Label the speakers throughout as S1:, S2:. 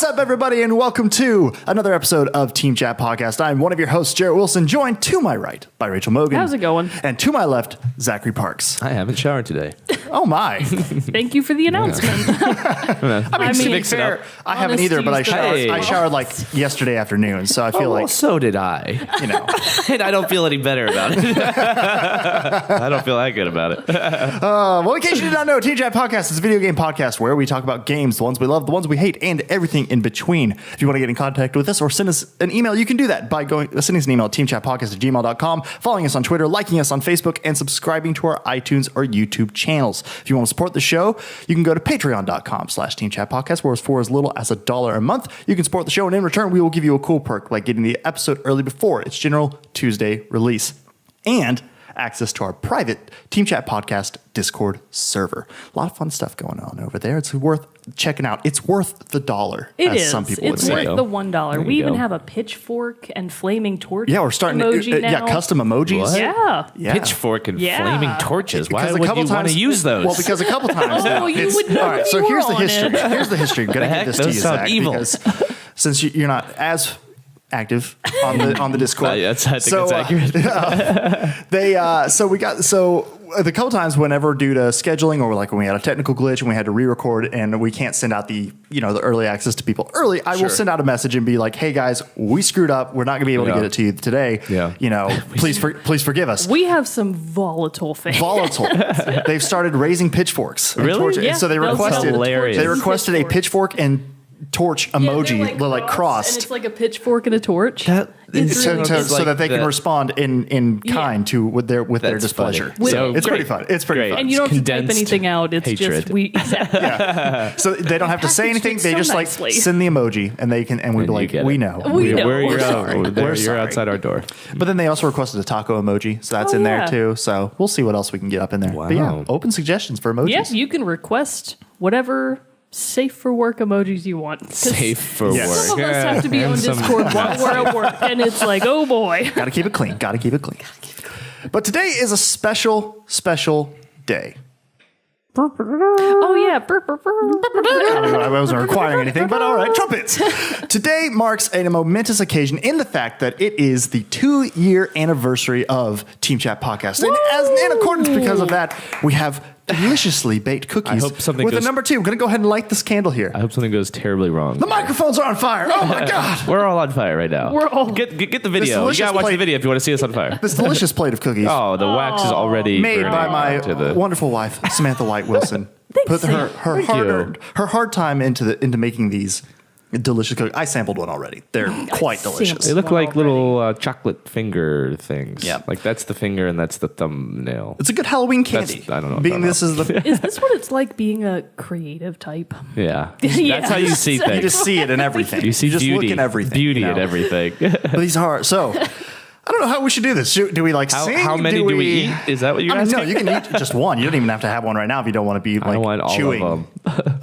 S1: up, everybody, and welcome to another episode of Team Chat Podcast. I'm one of your hosts, Jarrett Wilson, joined to my right by Rachel Mogan.
S2: How's it going?
S1: And to my left, Zachary Parks.
S3: I haven't showered today.
S1: Oh, my.
S2: Thank you for the announcement.
S1: I mean, to be fair, I haven't either, but I showered like yesterday afternoon, so I feel like...
S3: so did I.
S1: You know.
S3: And I don't feel any better about it. I don't feel that good about it.
S1: Well, in case you did not know, Team Chat Podcast is a video game podcast where we talk about games, the ones we love, the ones we hate, and everything in between. If you want to get in contact with us or send us an email, you can do that by sending us an email at teamchatpodcast@gmail.com, following us on Twitter, liking us on Facebook, and subscribing to our iTunes or YouTube channels. If you want to support the show, you can go to patreon.com/teamchatpodcast, where it's for as little as $1 a month. You can support the show, and in return, we will give you a cool perk like getting the episode early before its general Tuesday release. And access to our private Team Chat Podcast Discord server. A lot of fun stuff going on over there. It's worth checking out. It's worth the $1.
S2: It
S1: as
S2: is.
S1: Some people would
S2: It's
S1: say.
S2: worth the $1. We even have a pitchfork and flaming torch.
S1: Yeah, we're starting
S2: emoji now.
S1: Yeah, custom emojis.
S3: What?
S2: Yeah.
S3: Pitchfork and flaming torches. Why
S1: Because
S3: would you want to use those?
S1: Well, because a couple times now.
S2: You would know.
S1: All right, so
S2: you
S1: here's
S2: were
S1: the
S2: on
S1: history.
S2: it.
S1: Here's the history. I'm going to give this to you,
S3: Those sound
S1: Zach,
S3: evil.
S1: because since you're not as active on the Discord.
S3: I think it's accurate.
S1: The couple times whenever due to scheduling or like when we had a technical glitch and we had to re-record and we can't send out the early access to people early, I will send out a message and be like, hey guys, we screwed up. We're not going to be able to get it to you today.
S3: Yeah.
S1: Please forgive us.
S2: We have some volatile fans.
S1: They've started raising pitchforks. and
S3: Really?
S1: torches.
S2: Yeah,
S1: And so they
S2: they'll
S1: requested
S2: sell
S3: hilarious.
S1: they requested a pitchfork and torch emoji, like crossed.
S2: And it's like a pitchfork and a torch.
S3: It's
S1: so,
S3: really
S1: so,
S3: good.
S1: so that they can
S3: Like
S1: respond in kind to with their
S3: That's
S1: displeasure.
S3: funny.
S1: So
S2: With-
S1: it's pretty fun. It's pretty fun.
S2: And you don't have to type
S3: Condensed
S2: anything out. It's
S3: hatred.
S2: just exactly.
S1: So they don't have to say
S2: Packaged
S1: anything.
S2: it
S1: They
S2: so
S1: just
S2: nicely.
S1: like send the emoji and they can we'd be
S3: you
S1: like,
S3: get
S1: we
S3: it.
S1: know.
S2: We know.
S3: You're
S1: sorry.
S3: outside our door.
S1: But then they also requested a taco emoji, so that's in there
S2: yeah.
S1: too. So we'll see what else we can get up in there. But yeah,
S3: Wow.
S1: open suggestions for emojis.
S2: Yes, you can request whatever safe for work emojis you want. 'Cause
S3: Safe for
S1: Yes.
S3: work.
S2: Some of us have to be on
S3: And some-
S2: Discord while we're at work, and it's like, oh boy.
S1: Gotta keep it clean. Gotta keep it clean. But today is a special day.
S2: Oh yeah.
S1: I wasn't requiring anything, but all right, trumpets. Today marks a momentous occasion in the fact that it is the 2-year anniversary of Team Chat Podcast. And in accordance because of that, we have deliciously baked cookies.
S3: I hope something
S1: with
S3: goes-
S1: a number 2. I'm going to go ahead and light this candle here.
S3: I hope something goes terribly wrong.
S1: The microphones are on fire. Oh my God.
S3: We're all on fire right now.
S2: We're all-
S3: get the video. You
S1: delicious
S3: gotta watch
S1: plate-
S3: the video if you want to see us on fire.
S1: This delicious plate of cookies.
S3: Oh, the wax is already
S1: Made
S3: burning
S1: by my
S3: to the-
S1: wonderful wife, Samantha White Wilson. Put her hard time into making these delicious cookies. I sampled one already. They're quite delicious.
S3: They look
S2: One
S3: like little chocolate finger things.
S1: Yeah.
S3: Like that's the finger and that's the thumbnail.
S1: It's a good Halloween candy.
S3: I don't know.
S1: Being this is the
S2: Is this what it's like being a creative type?
S3: Yeah.
S2: Yeah.
S3: That's how you see
S1: you
S3: things.
S1: just see it in everything.
S3: You see
S1: just
S3: beauty.
S1: look in everything.
S3: Beauty
S1: you know?
S3: in everything.
S1: But these are so. I don't know how we should do this. Do we like sing?
S3: How many do we eat? Is that what you're
S1: I mean,
S3: asking?
S1: no, you can eat just one. You don't even have to have one right now if you don't want to be
S3: I don't want
S1: like
S3: all
S1: chewing
S3: of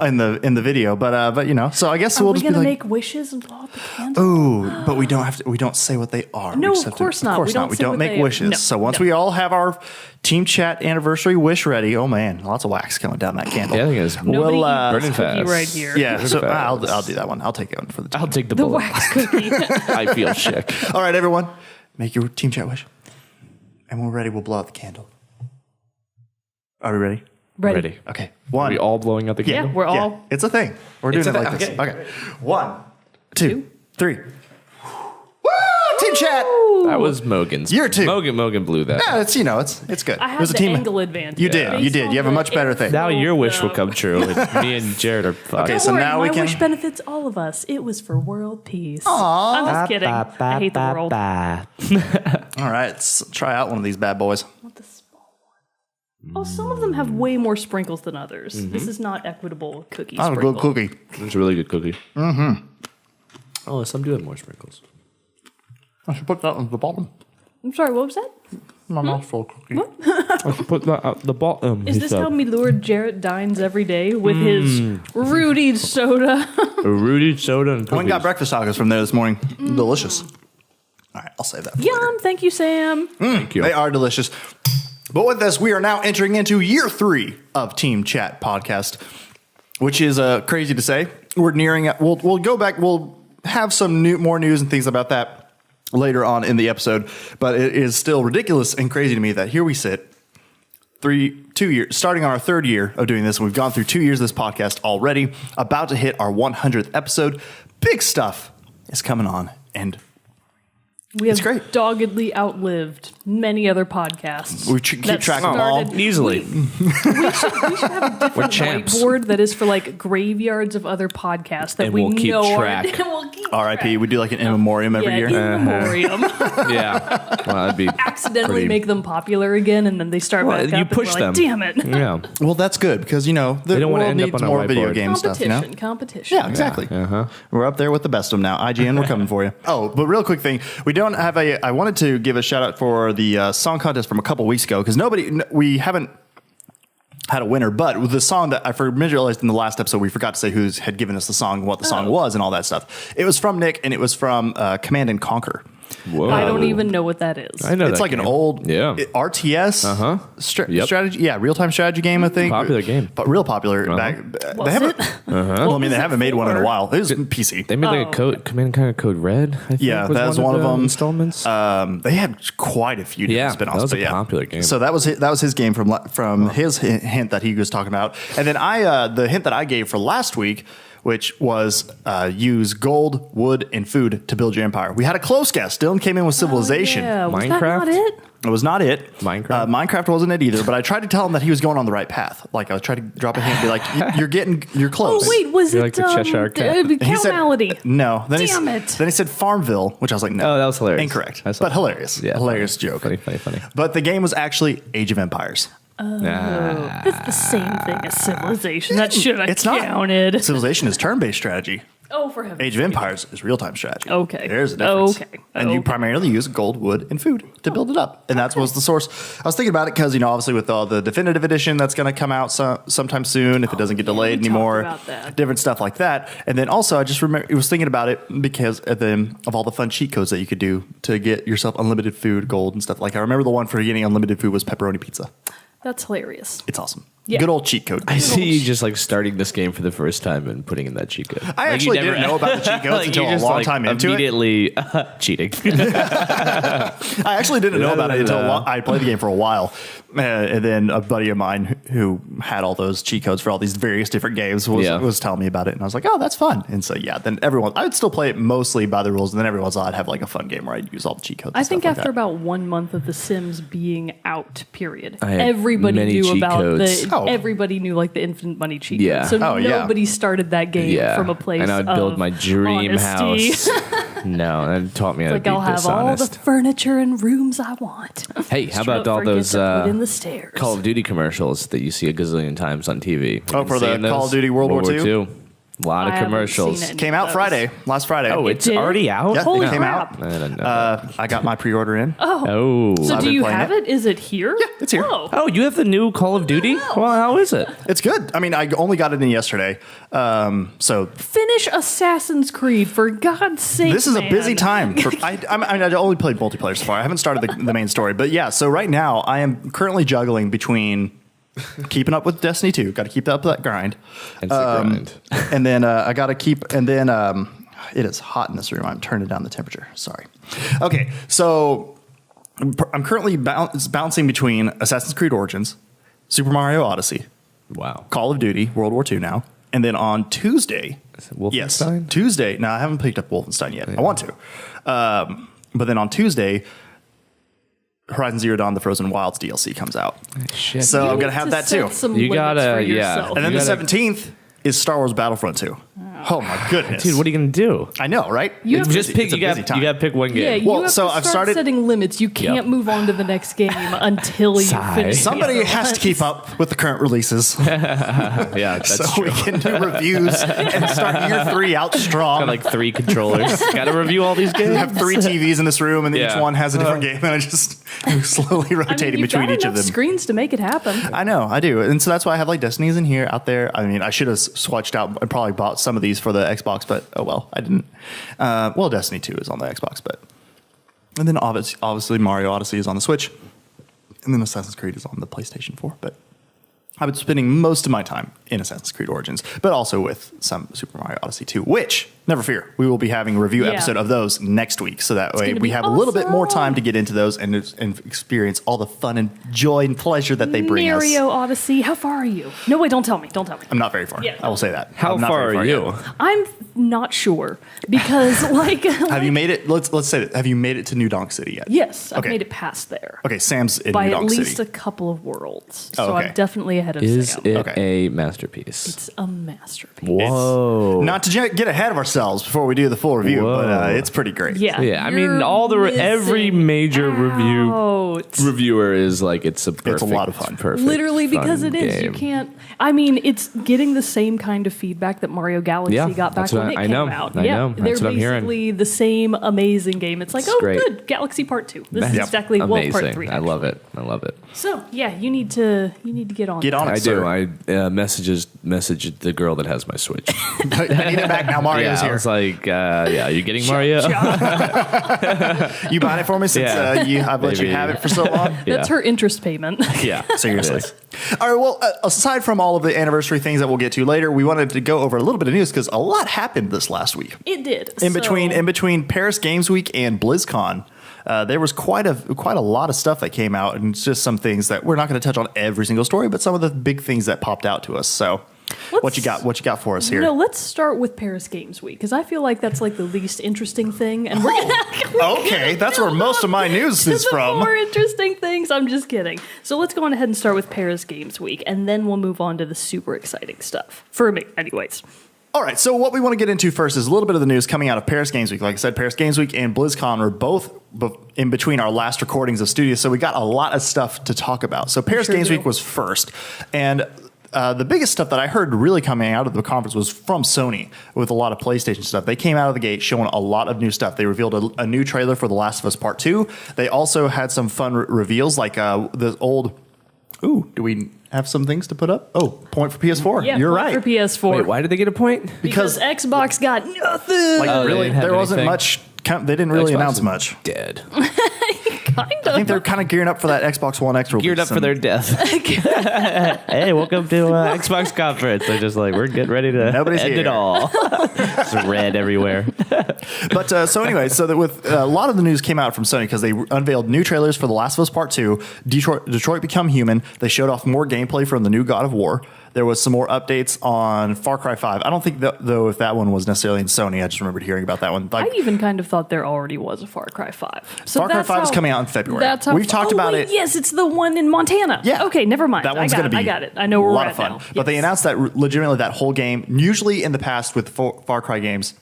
S1: in the video. But you know, so I guess
S2: Are
S1: we'll
S2: we
S1: just be
S2: gonna
S1: like,
S2: make wishes and blow out the candle?
S1: ooh, but we don't have to. We don't say what they are.
S2: No,
S1: We just
S2: of
S1: have to-
S2: course not.
S1: Of course
S2: We don't
S1: not. We
S2: say
S1: don't
S2: what
S1: make
S2: they are.
S1: wishes.
S2: No,
S1: So once
S2: no.
S1: we all have our Team Chat anniversary wish ready, oh man, lots of wax coming down that candle.
S3: Yeah, I think it's
S2: Nobody
S1: We'll,
S2: eats
S3: burning
S2: cookie
S3: fast.
S2: right here.
S1: Yeah, so
S3: fast.
S1: I'll do that one. I'll take it one for the team.
S3: I'll take the
S2: The
S3: bullet.
S2: wax cookie.
S3: I feel sick.
S1: All right, everyone, make your Team Chat wish. And when we're ready, we'll blow out the candle. Are we ready?
S2: Ready.
S1: Okay.
S3: Are
S1: One.
S3: we all blowing out the
S2: Yeah,
S3: candle?
S2: we're all.
S1: Yeah, it's a thing. We're doing
S3: It's
S1: it
S3: a
S1: like
S3: thing.
S1: this. Okay. 1, 2, 3. Woo! Team Chat.
S3: That was Mogan's.
S1: You're two.
S3: Mogan blew that.
S1: Yeah, it's it's good.
S2: I
S1: It
S2: had
S1: was a
S2: the
S1: team
S2: angle advantage.
S1: You did. You did. You have a much better thing.
S3: Now your wish will come true. And me and Jared are fucked.
S1: Okay, so
S2: Don't worry,
S1: now we
S2: my
S1: can-
S2: wish benefits all of us. It was for world peace. I'm just kidding. I hate the world.
S1: All right, let's try out one of these bad boys.
S2: Want the small one? Oh, some of them have way more sprinkles than others. This is not equitable cookie
S1: Oh, a
S2: sprinkle.
S1: good cookie.
S3: It's a really good cookie. Mm-hmm. Oh, some do have more sprinkles.
S1: I should put that on the bottom.
S2: I'm sorry, what was that?
S1: My mouth's full of cookie.
S3: I should put that at the bottom.
S2: Is this how me Lord Jarrett dines every day with his Rudy soda?
S3: A Rudy soda and
S1: I went
S3: cookies.
S1: and got breakfast tacos from there this morning. Delicious. All right, I'll save that for later.
S2: Yum, thank you, Sam.
S3: Thank you.
S1: They are delicious. But with this, we are now entering into year 3 of Team Chat Podcast, which is crazy to say. we're nearing it. We'll go back. We'll have some more news and things about that later on in the episode. But it is still ridiculous and crazy to me that here we sit, 2 years, starting on our 3rd year of doing this. We've gone through 2 years of this podcast already, about to hit our 100th episode. Big stuff is coming on, and
S2: We have
S1: it's great.
S2: doggedly outlived many other podcasts.
S1: We keep
S2: that
S1: track of them all.
S2: started-
S3: Easily.
S2: We should have a different
S3: champs.
S2: whiteboard that is for like graveyards of other podcasts that
S3: And
S2: we
S3: we'll keep
S2: know
S3: track.
S2: are. We'll keep
S1: R.I.P.
S2: track.
S1: We do like an in memoriam every year.
S2: In memoriam.
S3: Yeah. Well, that'd be
S2: Accidentally
S3: pretty-
S2: make them popular again, and then they start
S3: Well,
S2: back
S3: you
S2: up.
S3: push
S2: and we're like,
S3: them.
S2: Damn it!
S3: Yeah.
S1: Well, that's good because, the
S3: don't wanna
S1: world
S3: end up
S1: needs
S3: on a
S1: more video
S3: whiteboard.
S1: game stuff,
S2: Competition.
S1: Yeah, exactly. We're up there with the best of them now. IGN, we're coming for you. Oh, but real quick thing. We don't have I wanted to give a shout out for the song contest from a couple weeks ago because we haven't had a winner, but the song that I realized in the last episode, we forgot to say who had given us the song, what the song was, and all that stuff. It was from Nick, and it was from Command and Conquer.
S3: Whoa.
S2: I don't even know what that is.
S3: I know
S1: It's
S3: that
S1: like an
S3: game.
S1: old
S3: Yeah.
S1: RTS
S3: Yep.
S1: strategy. Yeah, real-time strategy game, I think.
S3: Popular game.
S1: But real popular.
S2: Was
S1: They haven't,
S2: it?
S1: well, I mean, they haven't made one in a
S2: for?
S1: while. It was PC.
S3: They made like a code, Command and Conquer Code Red. I think
S1: Yeah, that was one of
S3: the
S1: them.
S3: installments.
S1: They had quite a few different
S3: Yeah,
S1: spin-offs.
S3: that was
S1: but
S3: a
S1: yeah.
S3: popular game.
S1: So that was his game from his hint that he was talking about. And then the hint that I gave for last week, which was use gold, wood, and food to build your empire. We had a close guess. Dylan came in with civilization.
S2: Yeah, was that not
S3: Minecraft?
S2: it?
S1: It was not it.
S3: Minecraft?
S1: Minecraft wasn't it either, but I tried to tell him that he was going on the right path. Like I tried to drop a hint and be like, you're
S2: Oh
S1: close.
S2: wait, was
S3: You're
S2: it
S3: like the Cheshire Cat.
S1: He
S2: Count
S1: said-
S2: Malady?
S1: No. Then
S2: Damn
S1: he,
S2: it.
S1: Then he said Farmville, which I was like, no.
S3: Oh, that was hilarious.
S1: Incorrect.
S3: I saw
S1: But
S3: that.
S1: hilarious.
S3: Yeah,
S1: Hilarious joke.
S3: Funny.
S1: But the game was actually Age of Empires.
S2: That's the same thing as civilization. That should have
S1: It's not.
S2: counted.
S1: Civilization is turn-based strategy.
S2: Oh, for heaven's
S1: Age of Empires is real-time strategy.
S2: Okay.
S1: There's a difference.
S2: Okay.
S1: And you
S2: Okay.
S1: primarily use gold, wood, and food to build it up. And that was the source. I was thinking about it because, obviously with all the definitive edition that's going to come out sometime soon, if it doesn't get delayed
S2: we talked
S1: anymore,
S2: about that.
S1: different stuff like that. And then also I just was thinking about it because of all the fun cheat codes that you could do to get yourself unlimited food, gold, and stuff. Like I remember the one for getting unlimited food was pepperoni pizza.
S2: That's hilarious.
S1: It's awesome.
S2: Yeah.
S1: Good old cheat code.
S3: I see you just like starting this game for the first time and putting in that cheat code.
S1: I actually didn't know about the cheat codes
S3: Like,
S1: until
S3: you
S1: a
S3: just,
S1: long
S3: like,
S1: time into it.
S3: immediately cheating.
S1: I actually didn't know about it until I played the game for a while. And then a buddy of mine who had all those cheat codes for all these various different games was telling me about it. And I was like, oh, that's fun. And so, yeah, then I would still play it mostly by the rules. And then every once in a while I'd have like a fun game where I'd use all the cheat codes.
S2: I
S1: and
S2: think
S1: stuff like
S2: after
S1: that.
S2: about 1 month of The Sims being out, period,
S3: I had
S2: everybody
S3: many
S2: knew
S3: cheat
S2: about
S3: codes.
S1: Oh.
S2: everybody knew like the infinite money cheat
S3: Yeah.
S2: code. So
S1: Oh, yeah.
S2: nobody started that game from a place
S3: and I would build
S2: of
S3: my dream
S2: honesty.
S3: house. No, that taught me how
S2: Like
S3: to be
S2: I'll have all the
S3: dishonest.
S2: furniture and rooms I want.
S3: Hey, how about all
S2: Forget
S3: those
S2: to put in the stairs.
S3: Call of Duty commercials that you see a gazillion times on TV?
S1: Oh, for the
S3: Seeing those?
S1: Call of Duty World War II?
S3: A lot
S2: I
S3: of
S2: haven't
S3: commercials.
S2: seen it.
S1: Came out last Friday.
S3: Oh,
S2: It
S3: it's
S2: did?
S3: already out?
S1: Yeah,
S2: Holy
S1: it came
S2: crap.
S1: out.
S3: I don't know.
S1: I got my pre-order in.
S3: Oh.
S2: So
S1: I've
S2: do
S1: been
S2: you
S1: playing
S2: have it? Is it here? Yeah,
S1: it's here.
S3: Oh, you have the new Call of Duty? Well, how is it?
S1: It's good. I mean, I only got it in yesterday. So
S2: Finish Assassin's Creed, for God's sake.
S1: this is a busy
S2: man.
S1: time. I only played multiplayer so far. I haven't started the main story. But yeah, so right now I am currently juggling between keeping up with Destiny 2. Got to keep up that grind.
S3: It's a grind.
S1: And then I got to keep, and then it is hot in this room. I'm turning down the temperature. Sorry. Okay, so I'm currently bouncing between Assassin's Creed Origins, Super Mario Odyssey,
S3: Wow.
S1: Call of Duty, World War II now. And then on Tuesday,
S3: Is it Wolfenstein?
S1: Tuesday. No, I haven't picked up Wolfenstein yet. I want to. But then on Tuesday, Horizon Zero Dawn: The Frozen Wilds DLC comes out.
S3: Shit.
S1: So
S2: You
S1: I'm going
S2: need
S1: to have
S2: to
S1: that
S2: set
S1: too.
S2: some
S3: You
S2: limits
S3: gotta-
S2: for
S3: yeah.
S2: yourself.
S1: And then
S3: You
S1: the
S3: gotta-
S1: 17th is Star Wars Battlefront 2. Oh my goodness.
S3: Dude, what are you going to do?
S1: I know, right?
S2: You have to-
S3: Just pick.
S1: It's a
S3: You got
S1: busy time.
S3: to pick one
S2: Yeah,
S3: game.
S2: you
S1: Well,
S2: have
S1: so
S2: to
S1: I've
S2: start
S1: started-
S2: setting limits. You can't
S3: Yep.
S2: move on to the next game until you
S3: Sigh.
S2: finish. the
S1: Somebody
S2: other
S1: has to keep
S2: ones.
S1: up with the current releases
S3: Yeah, that's
S1: so
S3: true.
S1: we can do reviews and start year 3 out strong.
S3: Got like 3 controllers. Got to review all these
S1: We
S3: games.
S1: have 3 TVs in this room, and each
S3: Yeah.
S1: one has a different game, and I just slowly
S2: I
S1: rotating
S2: mean, you've
S1: between
S2: got
S1: each of
S2: enough
S1: them.
S2: screens to make it happen.
S1: I know, I do, and so that's why I have like Destiny's in here, out there. I mean, I should have swatched out and probably bought some of these for the Xbox, but oh well, I didn't. Well, Destiny 2 is on the Xbox, but and then obviously Mario Odyssey is on the Switch, and then Assassin's Creed is on the PlayStation 4. But I've been spending most of my time in Assassin's Creed Origins, but also with some Super Mario Odyssey 2, which, never fear, we will be having a review episode of those next week. So that way we have a little bit more time to get into those and experience all the fun and joy and pleasure that they bring us.
S2: Mario Odyssey, how far are you? No, wait, don't tell me. Don't tell me.
S1: I'm not very far.
S2: Yeah.
S1: I will say that.
S3: How
S1: I'm not
S3: far
S1: very
S3: are you?
S1: yet.
S2: I'm not sure because,
S1: Have you made it? Let's say that. Have you made it to New Donk City yet?
S2: Yes, I've
S1: Okay.
S2: made it past there.
S1: Okay, Sam's in
S2: By
S1: New
S2: at
S1: Donk
S2: least
S1: City.
S2: a couple of worlds.
S1: Oh,
S2: So
S1: okay.
S2: I'm definitely ahead of
S4: Is
S2: Sam.
S4: it
S1: Okay.
S4: a masterpiece?
S2: It's a masterpiece.
S4: Whoa.
S1: Not to get ahead of ourselves before we do the full review, but
S4: Whoa.
S1: it's pretty great.
S2: Yeah.
S4: Yeah, I mean,
S2: you're
S4: all the every
S2: missing
S4: major
S2: out.
S4: reviewer is like it's a perfect,
S1: lot of fun.
S4: perfect,
S2: Literally, because
S4: fun
S2: it is. You
S4: game.
S2: can't. I mean, it's getting the same kind of feedback that Mario Galaxy
S4: Yeah,
S2: got back
S4: that's
S2: when
S4: what
S2: it
S4: I
S2: came
S4: know.
S2: out.
S4: I
S2: Yeah,
S4: know. That's
S2: they're
S4: what I'm hearing.
S2: basically the same amazing game. It's like,
S4: It's
S2: oh,
S4: great.
S2: good, Galaxy Part 2. This is
S1: Yep.
S2: exactly
S4: Amazing.
S2: Part 3.
S4: I love it. I love it.
S2: So yeah, you need to get on.
S1: Get on it,
S4: I
S1: sir.
S4: do. I messaged the girl that has my Switch.
S1: I need it back now. Mario's
S4: I
S1: here.
S4: was like, yeah, you getting Mario?
S1: You buying it for me since
S4: Yeah.
S1: I've let you
S4: Maybe.
S1: have it for so long?
S2: That's her interest payment.
S4: Yeah,
S1: Seriously.
S4: it is.
S1: All right. Well, aside from all of the anniversary things that we'll get to later, we wanted to go over a little bit of news because a lot happened this last week.
S2: It did.
S1: In between Paris Games Week and BlizzCon, there was quite a lot of stuff that came out, and it's just some things that we're not going to touch on every single story, but some of the big things that popped out to us. So, what you got for us here?
S2: No, let's start with Paris Games Week because I feel like that's like the least interesting thing, and we're
S1: Okay, that's where most of my news is
S2: the
S1: from.
S2: more interesting things. I'm just kidding. So let's go on ahead and start with Paris Games Week, and then we'll move on to the super exciting stuff for me, anyways.
S1: All right, so what we want to get into first is a little bit of the news coming out of Paris Games Week. Like I said, Paris Games Week and BlizzCon were both in between our last recordings of studios, so we got a lot of stuff to talk about. So Paris
S2: Sure
S1: Games
S2: do.
S1: Week was first, and the biggest stuff that I heard really coming out of the conference was from Sony with a lot of PlayStation stuff. They came out of the gate showing a lot of new stuff. They revealed a new trailer for The Last of Us Part 2. They also had some fun reveals like the old... Ooh, do we have some things to put up? Oh, point for PS4.
S2: Yeah,
S1: You're
S2: point
S1: right.
S2: for PS4.
S4: Wait, why did they get a point?
S2: because Xbox got nothing.
S1: Like,
S4: they
S1: really,
S4: didn't have
S1: there wasn't
S4: anything?
S1: much... They didn't really
S4: Xbox
S1: announce
S4: is
S1: much.
S4: Dead.
S2: kind of.
S1: I think they're kind of gearing up for that Xbox One X release.
S3: Geared up for their death. Hey, welcome to Xbox conference. They're just like, we're getting ready to
S1: Nobody's
S3: end
S1: here.
S3: it all. It's red everywhere.
S1: But so anyway, so that with a lot of the news came out from Sony because they unveiled new trailers for The Last of Us Part 2, Detroit Become Human. They showed off more gameplay from the new God of War. There was some more updates on Far Cry 5. I don't think, though, if that one was necessarily in Sony. I just remembered hearing about that one.
S2: I
S1: Like,
S2: even kind of thought there already was a Far Cry 5. So
S1: Far Cry
S2: that's
S1: 5 is
S2: how-
S1: coming out in February.
S2: That's how
S1: We've talked about it.
S2: Yes, it's the one in Montana.
S1: Yeah.
S2: Okay, never mind.
S1: That one's going to be
S2: I got it. I know where
S1: a
S2: we're
S1: lot
S2: at
S1: of fun.
S2: now.
S1: But they
S2: Yes.
S1: announced that legitimately that whole game, usually in the past with Far Cry games,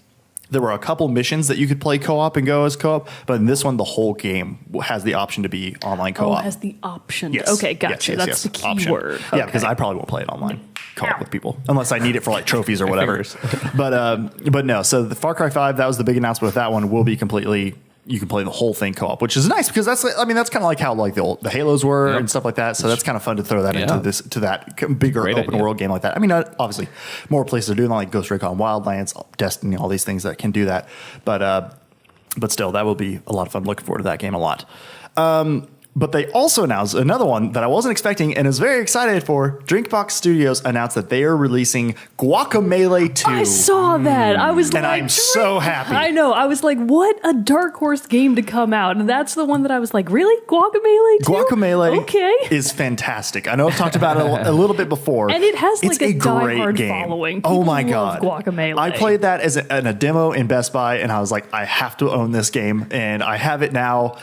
S1: there were a couple missions that you could play co-op and go as co-op, but in this one, the whole game has the option to be online
S2: Oh,
S1: co-op.
S2: it has the option.
S1: Yes.
S2: Okay, gotcha.
S1: Yes,
S2: That's
S1: yes.
S2: the key
S1: Option.
S2: word.
S1: Yeah, because
S2: Okay.
S1: I probably won't play it online co-op with people unless I need it for like trophies or whatever.
S3: fingers.
S1: But no. So the Far Cry 5, that was the big announcement. With that one, will be completely. You can play the whole thing co-op, which is nice because that's kind of like how like the Halos were
S3: Yep.
S1: and stuff like that. So that's kind of fun to throw that
S4: Yeah.
S1: into that bigger
S3: Great
S1: open
S3: idea.
S1: world game like that. I mean, obviously, more places are doing that, like Ghost Recon Wildlands, Destiny, all these things that can do that. But still, that will be a lot of fun. Looking forward to that game a lot. But they also announced another one that I wasn't expecting and is very excited for. Drinkbox Studios announced that they are releasing Guacamelee 2.
S2: I saw that. I was
S1: And
S2: like,
S1: I'm so happy.
S2: I know. I was like, what a dark horse game to come out. And that's the one that I was like, really? Guacamelee 2?
S1: Guacamelee
S2: Okay.
S1: is fantastic. I know I've talked about it a little bit before.
S2: And it has,
S1: It's
S2: like, a
S1: great
S2: diehard
S1: game.
S2: following.
S1: Oh
S2: People
S1: my
S2: love
S1: god!
S2: Guacamelee.
S1: I played that as in a demo in Best Buy, and I was like, I have to own this game, and I have it now.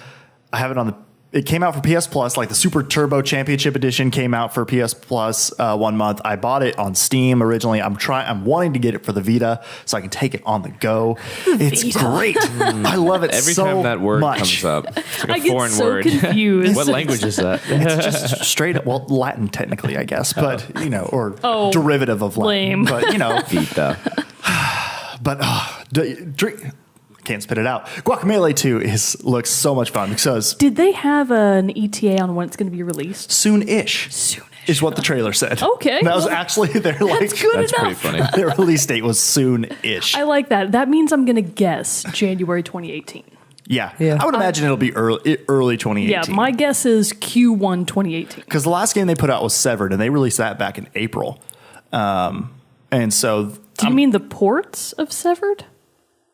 S1: I have it on the. It came out for PS Plus, like the Super Turbo Championship Edition came out for PS Plus 1 month. I bought it on Steam originally. I'm wanting to get it for the Vita so I can take it on the go. It's
S2: Vita.
S1: great. I love it
S4: Every
S1: so
S4: time that word
S1: much.
S4: comes up, it's like a
S2: I get
S4: foreign
S2: so
S4: word.
S2: confused.
S4: What language is that?
S1: It's just straight up, well, Latin technically, I guess, but or
S2: Oh,
S1: derivative of Latin.
S2: lame.
S1: But
S4: Vita.
S1: drink. Can't spit it out. Guacamelee 2 looks so much fun because
S2: Did they have an ETA on when it's going to be released?
S1: soon-ish
S2: Soonish.
S1: is what the trailer said.
S2: Okay,
S1: that was
S2: well,
S1: actually their like.
S2: That's good
S4: That's pretty
S2: enough.
S4: funny.
S1: Their release date was soon-ish.
S2: I like that. That means I'm going to guess January 2018.
S1: Yeah.
S3: Yeah.
S1: I would imagine it'll be early 2018.
S2: Yeah, my guess is Q1 2018.
S1: Because the last game they put out was Severed, and they released that back in April. And so...
S2: Do you mean the ports of Severed?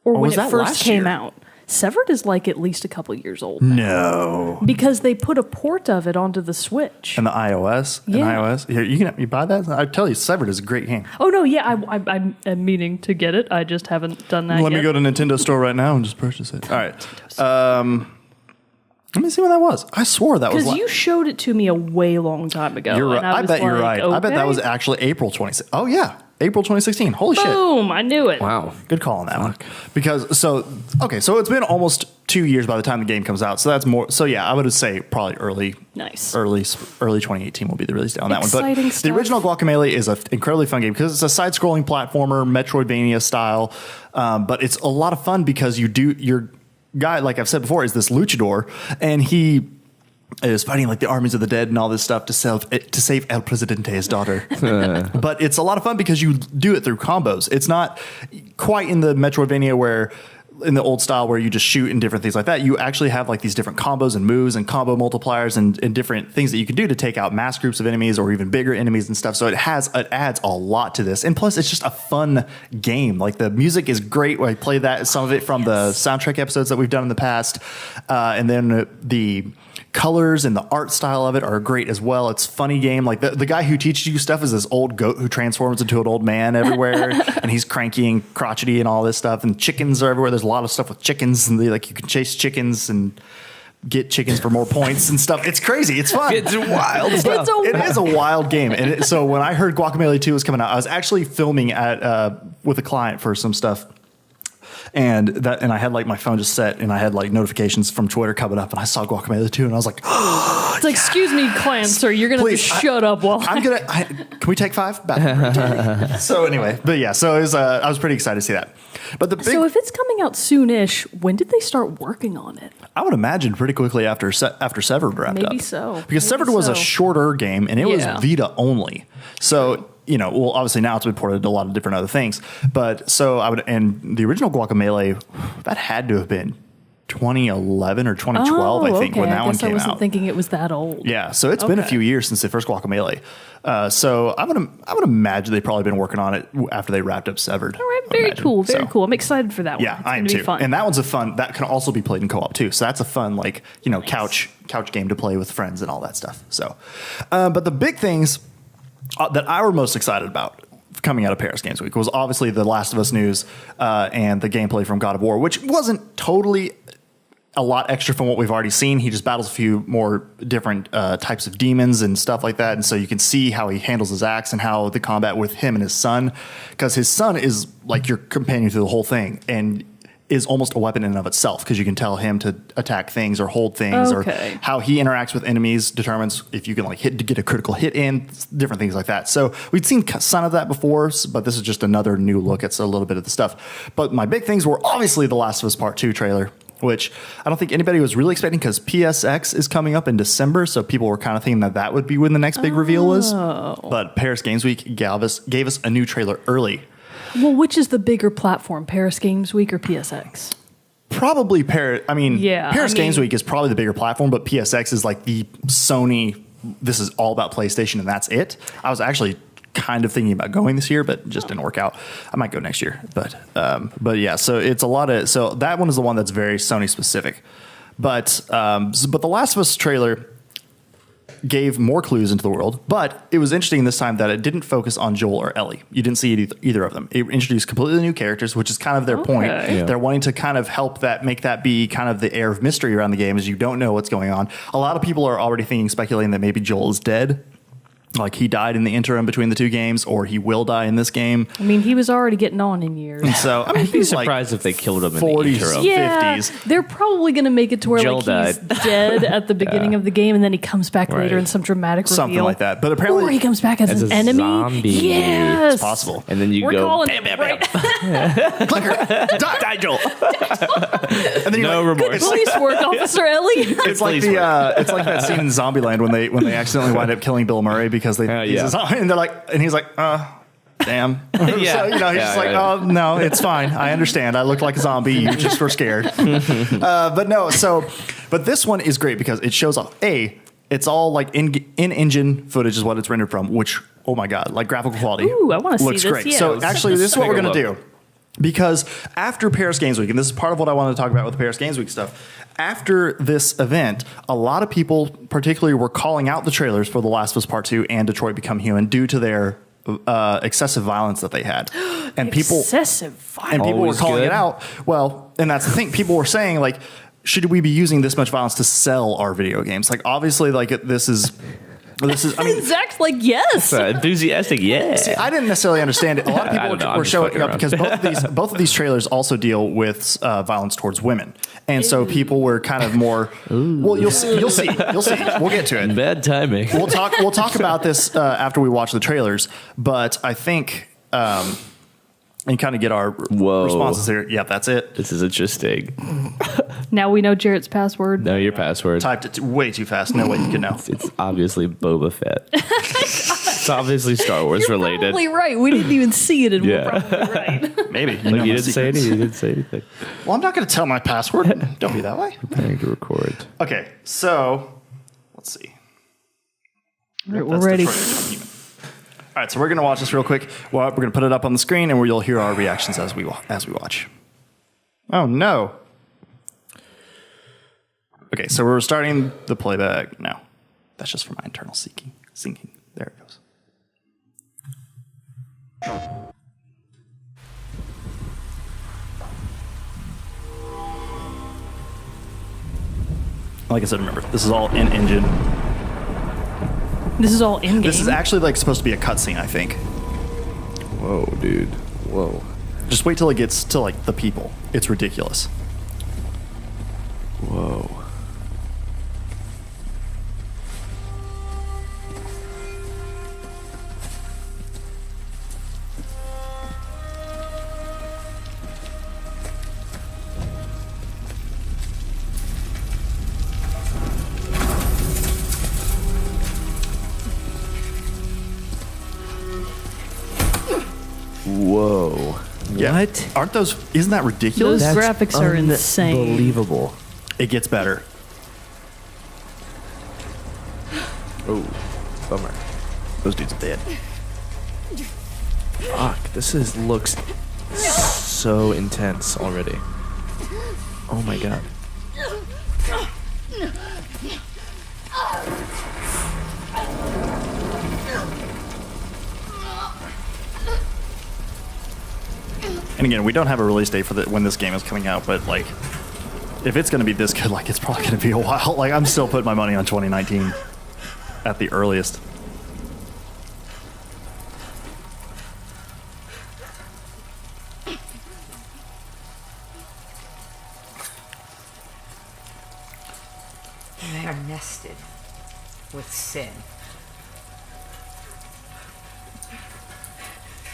S2: Or when
S1: was
S2: it
S1: that
S2: first
S1: last
S2: came
S1: year?
S2: out? Severed is like at least a couple years old now.
S1: No.
S2: Because they put a port of it onto the Switch.
S1: And the iOS? And
S2: Yeah.
S1: iOS? Here, you buy that? I tell you, Severed is a great game.
S2: Oh, no, yeah, I'm meaning to get it. I just haven't done that
S1: Let
S2: yet.
S1: me go to Nintendo Store right now and just purchase it. All right. Let me see when that was. I swore that was...
S2: Because you showed it to me a way long time ago.
S1: You're right.
S2: and
S1: I
S2: was
S1: bet you're
S2: like,
S1: right. I bet that
S2: okay.
S1: was actually April 26. Oh, yeah. April 2016. Holy shit.
S2: Boom, I knew it.
S4: Wow.
S1: Good call on that one. Because, so it's been almost 2 years by the time the game comes out. So that's more, so yeah, I would say probably early
S2: Nice.
S1: early 2018 will be the release date on that one.
S2: Exciting
S1: But
S2: stuff.
S1: the original Guacamelee is an incredibly fun game because it's a side-scrolling platformer, Metroidvania style. But it's a lot of fun because your guy, like I've said before, is this luchador, and he is fighting like the armies of the dead and all this stuff to save El Presidente's daughter. But it's a lot of fun because you do it through combos. It's not quite in the Metroidvania where in the old style where you just shoot and different things like that. You actually have like these different combos and moves and combo multipliers and different things that you can do to take out mass groups of enemies or even bigger enemies and stuff. So it adds a lot to this. And plus it's just a fun game. Like the music is great. I play that, some of it from the soundtrack episodes that we've done in the past. And then the colors and the art style of it are great as well. It's a funny game. Like the guy who teaches you stuff is this old goat who transforms into an old man everywhere, and he's cranky and crotchety and all this stuff. And chickens are everywhere. There's a lot of stuff with chickens, and you can chase chickens and get chickens for more points and stuff. It's crazy. It's fun.
S4: It's wild stuff.
S1: It is a wild game. And so when I heard Guacamelee 2 was coming out, I was actually filming with a client for some stuff. And I had like my phone just set, and I had like notifications from Twitter coming up, and I saw Guacamelee 2, and I was like,
S2: It's like, excuse me, client, sir, you're going to have to
S1: Please,
S2: shut up while
S1: can we take 5? Back. So anyway, but yeah, so it was, I was pretty excited to see that. But the big,
S2: So if it's coming out soonish, when did they start working on it?
S1: I would imagine pretty quickly after Severed wrapped up.
S2: Maybe so.
S1: Because
S2: Maybe
S1: Severed was a
S2: so.
S1: shorter game, and it was
S2: Yeah.
S1: Vita only. So, obviously now it's been ported to a lot of different other things. But so and the original Guacamelee, that had to have been 2011 or 2012, I think, when that one came
S2: I wasn't
S1: out.
S2: thinking it was that old.
S1: Yeah, so it's been a
S2: Okay.
S1: few years since the first Guacamelee. So I would imagine they've probably been working on it after they wrapped up Severed.
S2: All right, very cool, very
S1: So,
S2: cool. I'm excited for that one.
S1: Yeah,
S2: It's
S1: I am
S2: gonna be
S1: too.
S2: fun.
S1: And that one's that can also be played in co-op too. So that's a fun couch game to play with friends and all that stuff. So, but the big things that I were most excited about coming out of Paris Games Week was obviously the Last of Us news and the gameplay from God of War, which wasn't totally a lot extra from what we've already seen. He just battles a few more different types of demons and stuff like that. And so you can see how he handles his axe and how the combat with him and his son, because his son is like your companion through the whole thing and is almost a weapon in and of itself, because you can tell him to attack things or hold things,
S2: Okay.
S1: or how he interacts with enemies determines if you can get a critical hit in, different things like that. So we'd seen some of that before, but this is just another new look at a little bit of the stuff. But my big things were obviously the Last of Us Part 2 trailer, which I don't think anybody was really expecting because PSX is coming up in December. So people were kind of thinking that would be when the next big reveal was. But Paris Games Week gave us a new trailer early.
S2: Well, which is the bigger platform, Paris Games Week or PSX?
S1: Probably Paris. Paris Games
S2: mean-
S1: Week is probably the bigger platform, but PSX is like the Sony. This is all about PlayStation, and that's it. I was actually kind of thinking about going this year, but it just didn't work out. I might go next year, but yeah. So it's a lot of. So that one is the one that's very Sony specific, but the Last of Us trailer gave more clues into the world, but it was interesting this time that it didn't focus on Joel or Ellie. You didn't see either of them. It introduced completely new characters, which is kind of their point.
S2: Okay.
S4: Yeah.
S1: They're wanting to kind of make that be kind of the air of mystery around the game, as you don't know what's going on. A lot of people are already speculating that maybe Joel is dead. Like he died in the interim between the two games, or he will die in this game.
S2: I mean, he was already getting on in years.
S1: So I mean,
S3: I'd be
S1: he's like
S3: surprised if they killed him in the
S1: 40s.
S3: intro.
S2: Yeah,
S1: 50s.
S2: they're probably going to make it to where
S3: Joel
S2: he's
S3: died.
S2: dead at the beginning of the game, and then he comes back later
S3: Right.
S2: in some dramatic reveal.
S1: Something like that. But apparently
S2: or he comes back as an
S3: a
S2: enemy.
S3: zombie.
S2: Yes,
S1: it's possible.
S3: And then you
S2: We're
S3: go,
S2: calling
S3: bam,
S2: it
S3: bam, bam.
S2: right.
S1: Clicker, die, Joel. And then you're
S3: No
S1: like,
S3: remorse.
S2: Police work, Officer Ellie.
S1: It's like
S3: Please
S1: it's like that scene in Zombieland when they accidentally wind up killing Bill Murray because he's
S3: yeah.
S1: a zombie, and they're like, and he's like, damn.
S3: Yeah.
S1: So, he's just like, oh, no, it's fine. I understand. I looked like a zombie. You just were scared. But this one is great because it shows off, it's all like in-engine footage is what it's rendered from, which, oh my God, like graphical quality.
S2: Ooh, I wanna see
S1: looks
S2: this,
S1: great.
S2: yeah.
S1: So actually, this is what we're going to
S4: Take a
S1: do. Because after Paris Games Week, and this is part of what I wanted to talk about with the Paris Games Week stuff, after this event, a lot of people particularly were calling out the trailers for The Last of Us Part 2 and Detroit Become Human due to their excessive violence that they had. And
S2: Excessive violence.
S1: and people were
S4: Always
S1: calling
S4: good.
S1: it out. Well, and that's the thing. People were saying, like, should we be using this much violence to sell our video games? Like, obviously, like, this is, I mean,
S2: Zach's like, yes.
S3: Enthusiastic, yeah.
S1: see, I didn't necessarily understand it. A lot of
S4: I
S1: people
S4: don't know, I'm
S1: were
S4: just
S1: showing
S4: fucking
S1: up
S4: around.
S1: because both of these trailers also deal with violence towards women, and so people were kind of more. Well, you'll see. We'll get to it.
S3: Bad timing.
S1: We'll talk about this after we watch the trailers. But I think and kind of get our responses here. Yeah, that's it.
S3: This is interesting.
S2: Now we know Jarrett's password.
S3: Know your password.
S1: Typed it way too fast. No way you can know.
S3: It's obviously Boba Fett. It's obviously Star Wars related.
S2: Probably right. We didn't even see it, and
S3: Yeah.
S2: we're probably right.
S1: Maybe
S3: Like, you
S1: my
S3: didn't say
S1: secrets.
S3: anything. You didn't say anything.
S1: Well, I'm not going to tell my password. Don't be that way.
S3: Preparing to record.
S1: Okay, so let's see.
S2: We're
S1: That's
S2: ready.
S1: Detroit Become Human. All right, so we're going to watch this real quick. Well, we're going to put it up on the screen, and you'll hear our reactions as we watch. Oh no. Okay, so we're starting the playback. No, that's just for my internal syncing. There it goes. Like I said, remember, this is all in-engine.
S2: This is all in game.
S1: This is actually like supposed to be a cutscene, I think.
S4: Whoa, dude. Whoa.
S1: Just wait till it gets to like the people. It's ridiculous.
S4: Whoa. Whoa.
S1: Yeah.
S3: What?
S1: Aren't those? Isn't that ridiculous?
S2: Those graphics are insane.
S3: Unbelievable.
S1: It gets better.
S4: Oh, bummer.
S1: Those dudes are dead.
S4: Fuck, looks so intense already. Oh my god.
S1: And again, we don't have a release date for when this game is coming out, but like, if it's going to be this good, like, it's probably going to be a while. Like, I'm still putting my money on 2019 at the earliest.
S5: They are nested with sin.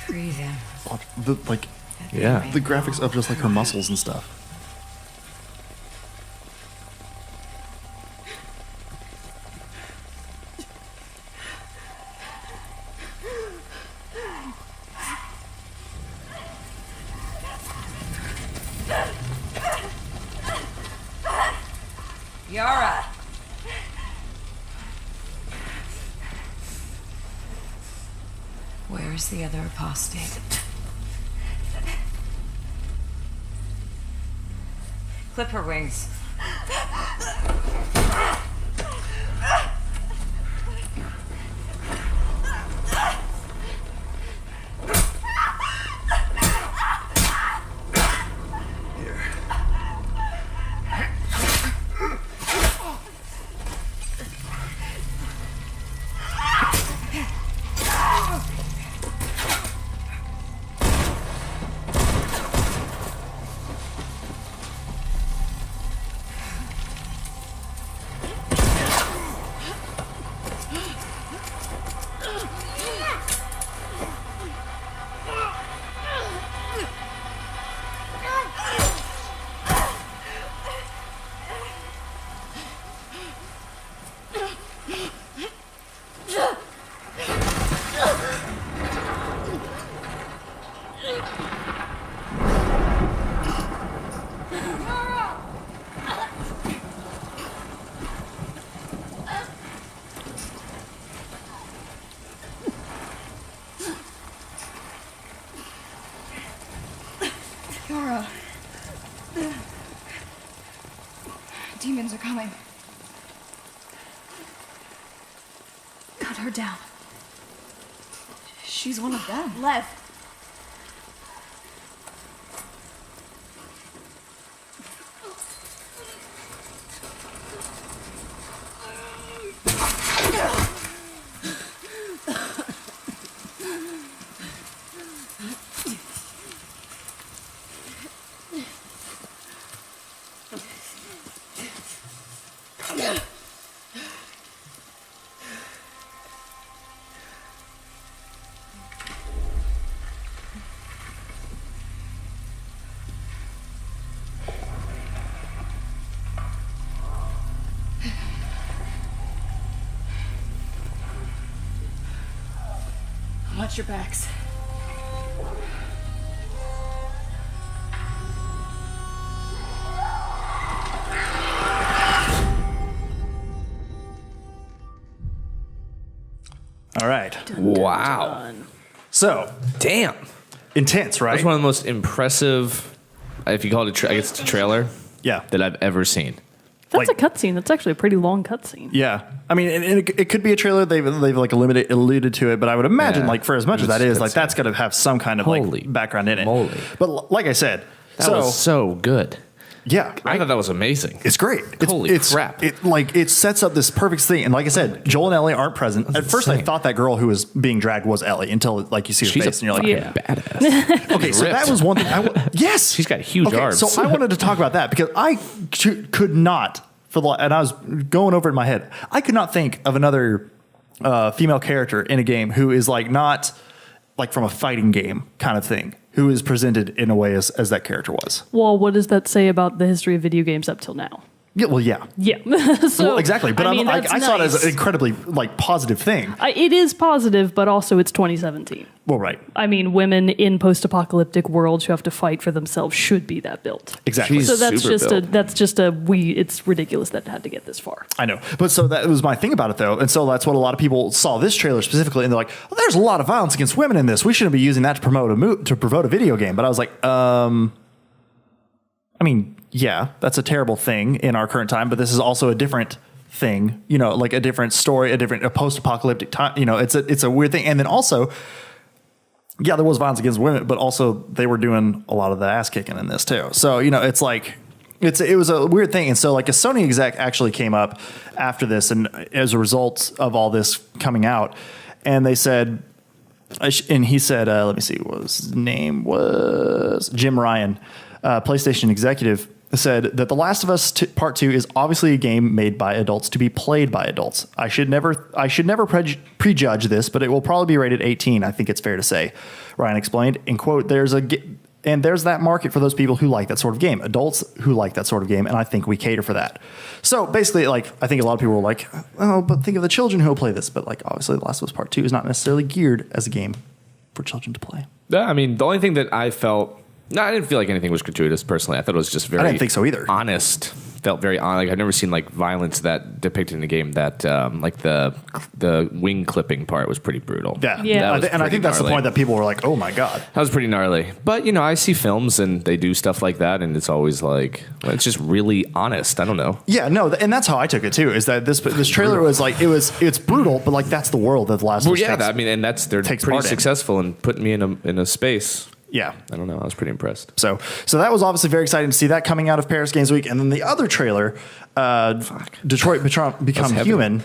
S5: Free them.
S1: The, like,
S4: Yeah.
S1: the graphics of just like her muscles and stuff.
S5: Yara! Where is the other apostate? Clip her wings.
S6: demons are coming. Cut her down. She's one of them. Lev. Watch your backs.
S1: All right.
S4: Wow.
S1: So
S4: Damn.
S1: intense, right?
S4: That's one of the most impressive, if you call it I guess it's a trailer,
S1: Yeah.
S4: that I've ever seen.
S2: That's
S1: Like-
S2: a cutscene. That's actually a pretty long cutscene.
S1: Yeah, I mean, and it could be a trailer. They've like alluded to it, but I would imagine
S4: Yeah.
S1: like for as much as that is, like
S4: That's-
S1: that's got to have some kind of
S4: Holy
S1: like background in it.
S4: moly.
S1: But like I said,
S4: That was so good.
S1: yeah,
S4: I thought that was amazing.
S1: it's great.
S4: Holy crap.
S1: It sets up this perfect thing. And like I said, Joel and Ellie aren't present. At first, I
S4: insane.
S1: thought that girl who was being dragged was Ellie until like you see her
S4: She's
S1: face
S4: a
S1: and you're like,
S2: Yeah.
S4: badass.
S1: okay, so
S4: ripped.
S1: that was one thing. Yes,
S4: She's got huge arms.
S1: So I wanted to talk about that because I could not and I was going over it in my head. I could not think of another female character in a game who is like not like from a fighting game kind of thing, who is presented in a way as that character was.
S2: Well, what does that say about the history of video games up till now?
S1: Yeah, well, yeah.
S2: Yeah. So,
S1: Well, exactly. But
S2: I mean,
S1: I
S2: that's
S1: saw it as
S2: nice.
S1: an incredibly like positive thing.
S2: It is positive, but also it's 2017.
S1: Well, right.
S2: I mean, women in post-apocalyptic worlds who have to fight for themselves should be that built.
S1: Exactly.
S4: She's
S2: So that's
S4: super
S2: just
S4: built.
S2: it's ridiculous that it had to get this far.
S1: I know. But so that was my thing about it, though. And so that's what a lot of people saw this trailer specifically. And they're like, well, there's a lot of violence against women in this. We shouldn't be using that to promote a video game. But I was like, I mean, yeah, that's a terrible thing in our current time. But this is also a different thing, you know, like a different story, a post-apocalyptic time. You know, it's a weird thing. And then also, yeah, there was violence against women, but also they were doing a lot of the ass kicking in this too. So, you know, it's like, it was a weird thing. And so like a Sony exec actually came up after this and as a result of all this coming out, and they said, and he said, let me see what his name was, Jim Ryan, PlayStation executive, said that The Last of Us Part 2 is obviously a game made by adults to be played by adults. I should never prejudge this, but it will probably be rated 18. I think it's fair to say. Ryan explained, in quote, there's that market for those people who like that sort of game, adults who like that sort of game, and I think we cater for that. So basically, like, I think a lot of people were like, oh, but think of the children who will play this. But like, obviously, The Last of Us Part 2 is not necessarily geared as a game for children to play.
S4: Yeah, I mean, the only thing that I felt, I didn't feel like anything was gratuitous personally. I thought it was just very
S1: I didn't think so either.
S4: honest. Felt very honest. Like, I've never seen like violence that depicted in a game that like the wing clipping part was pretty brutal.
S1: Yeah.
S2: Yeah.
S4: That was
S1: And I
S4: pretty
S1: think that's the
S4: gnarly.
S1: point that people were like, oh my God.
S4: That was pretty gnarly. But, you know, I see films and they do stuff like that, and it's always like, well, it's just really honest. I don't know.
S1: Yeah, no, and that's how I took it too, is that this trailer was like, it's brutal, but like that's the world that The Last of
S4: Well,
S1: Us
S4: yeah,
S1: takes.
S4: I mean, and they're
S1: takes
S4: pretty
S1: part in.
S4: successful in putting me in a space.
S1: Yeah.
S4: I don't know. I was pretty impressed.
S1: So that was obviously very exciting to see that coming out of Paris Games Week. And then the other trailer, Detroit Become
S4: heavy.
S1: Human.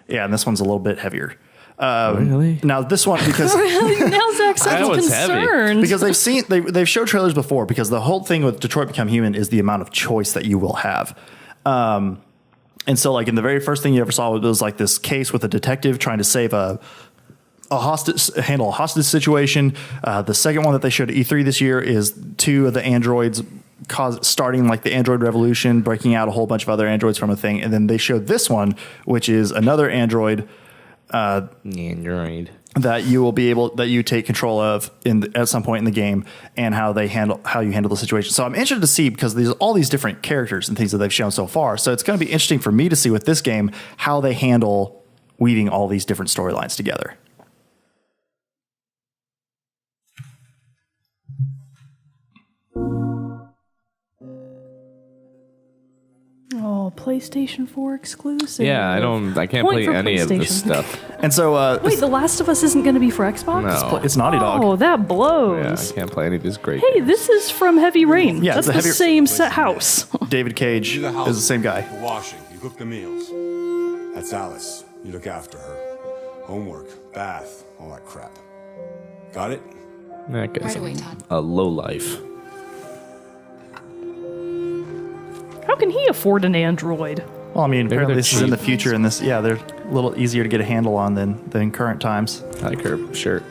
S1: Yeah, and this one's a little bit heavier.
S4: Really?
S1: Now this one, because
S2: Now Zach
S4: That
S2: sounds
S4: one's heavy.
S2: concerned.
S1: because they've showed trailers before, because the whole thing with Detroit Become Human is the amount of choice that you will have. And so like in the very first thing you ever saw, it was like this case with a detective trying to save handle a hostage situation. The second one that they showed at E3 this year is two of the androids starting like the android revolution, breaking out a whole bunch of other androids from a thing. And then they showed this one, which is another android
S4: Android.
S1: that you take control of at some point in the game, and how you handle the situation. So I'm interested to see, because there's all these different characters and things that they've shown so far. So it's going to be interesting for me to see with this game how they handle weaving all these different storylines together.
S2: Oh. Oh, PlayStation 4 exclusive.
S4: Yeah, I can't
S2: Point
S4: play
S2: for
S4: any of this
S2: PlayStation.
S4: stuff.
S1: And so,
S2: Wait, The Last of Us isn't going to be for Xbox?
S4: No.
S1: it's Naughty Dog.
S2: Oh, that
S4: Yeah,
S2: blows.
S4: I can't play any of this great.
S2: Hey,
S4: games.
S2: this is from Heavy Rain.
S1: Yeah,
S2: That's
S1: it's a
S2: the
S1: Heavy-
S2: same set house.
S1: David Cage
S7: You do the
S1: is the same guy.
S7: The washing. You cook the meals. That's Alice. You look after her. Homework, bath, all that crap. Got it?
S4: That guy's
S6: Right away, Todd.
S4: a low life.
S2: How can he afford an Android?
S1: Well, I mean, apparently
S4: they're
S1: this is in the
S4: cheap.
S1: future, and they're a little easier to get a handle on than current times.
S4: I like her shirt.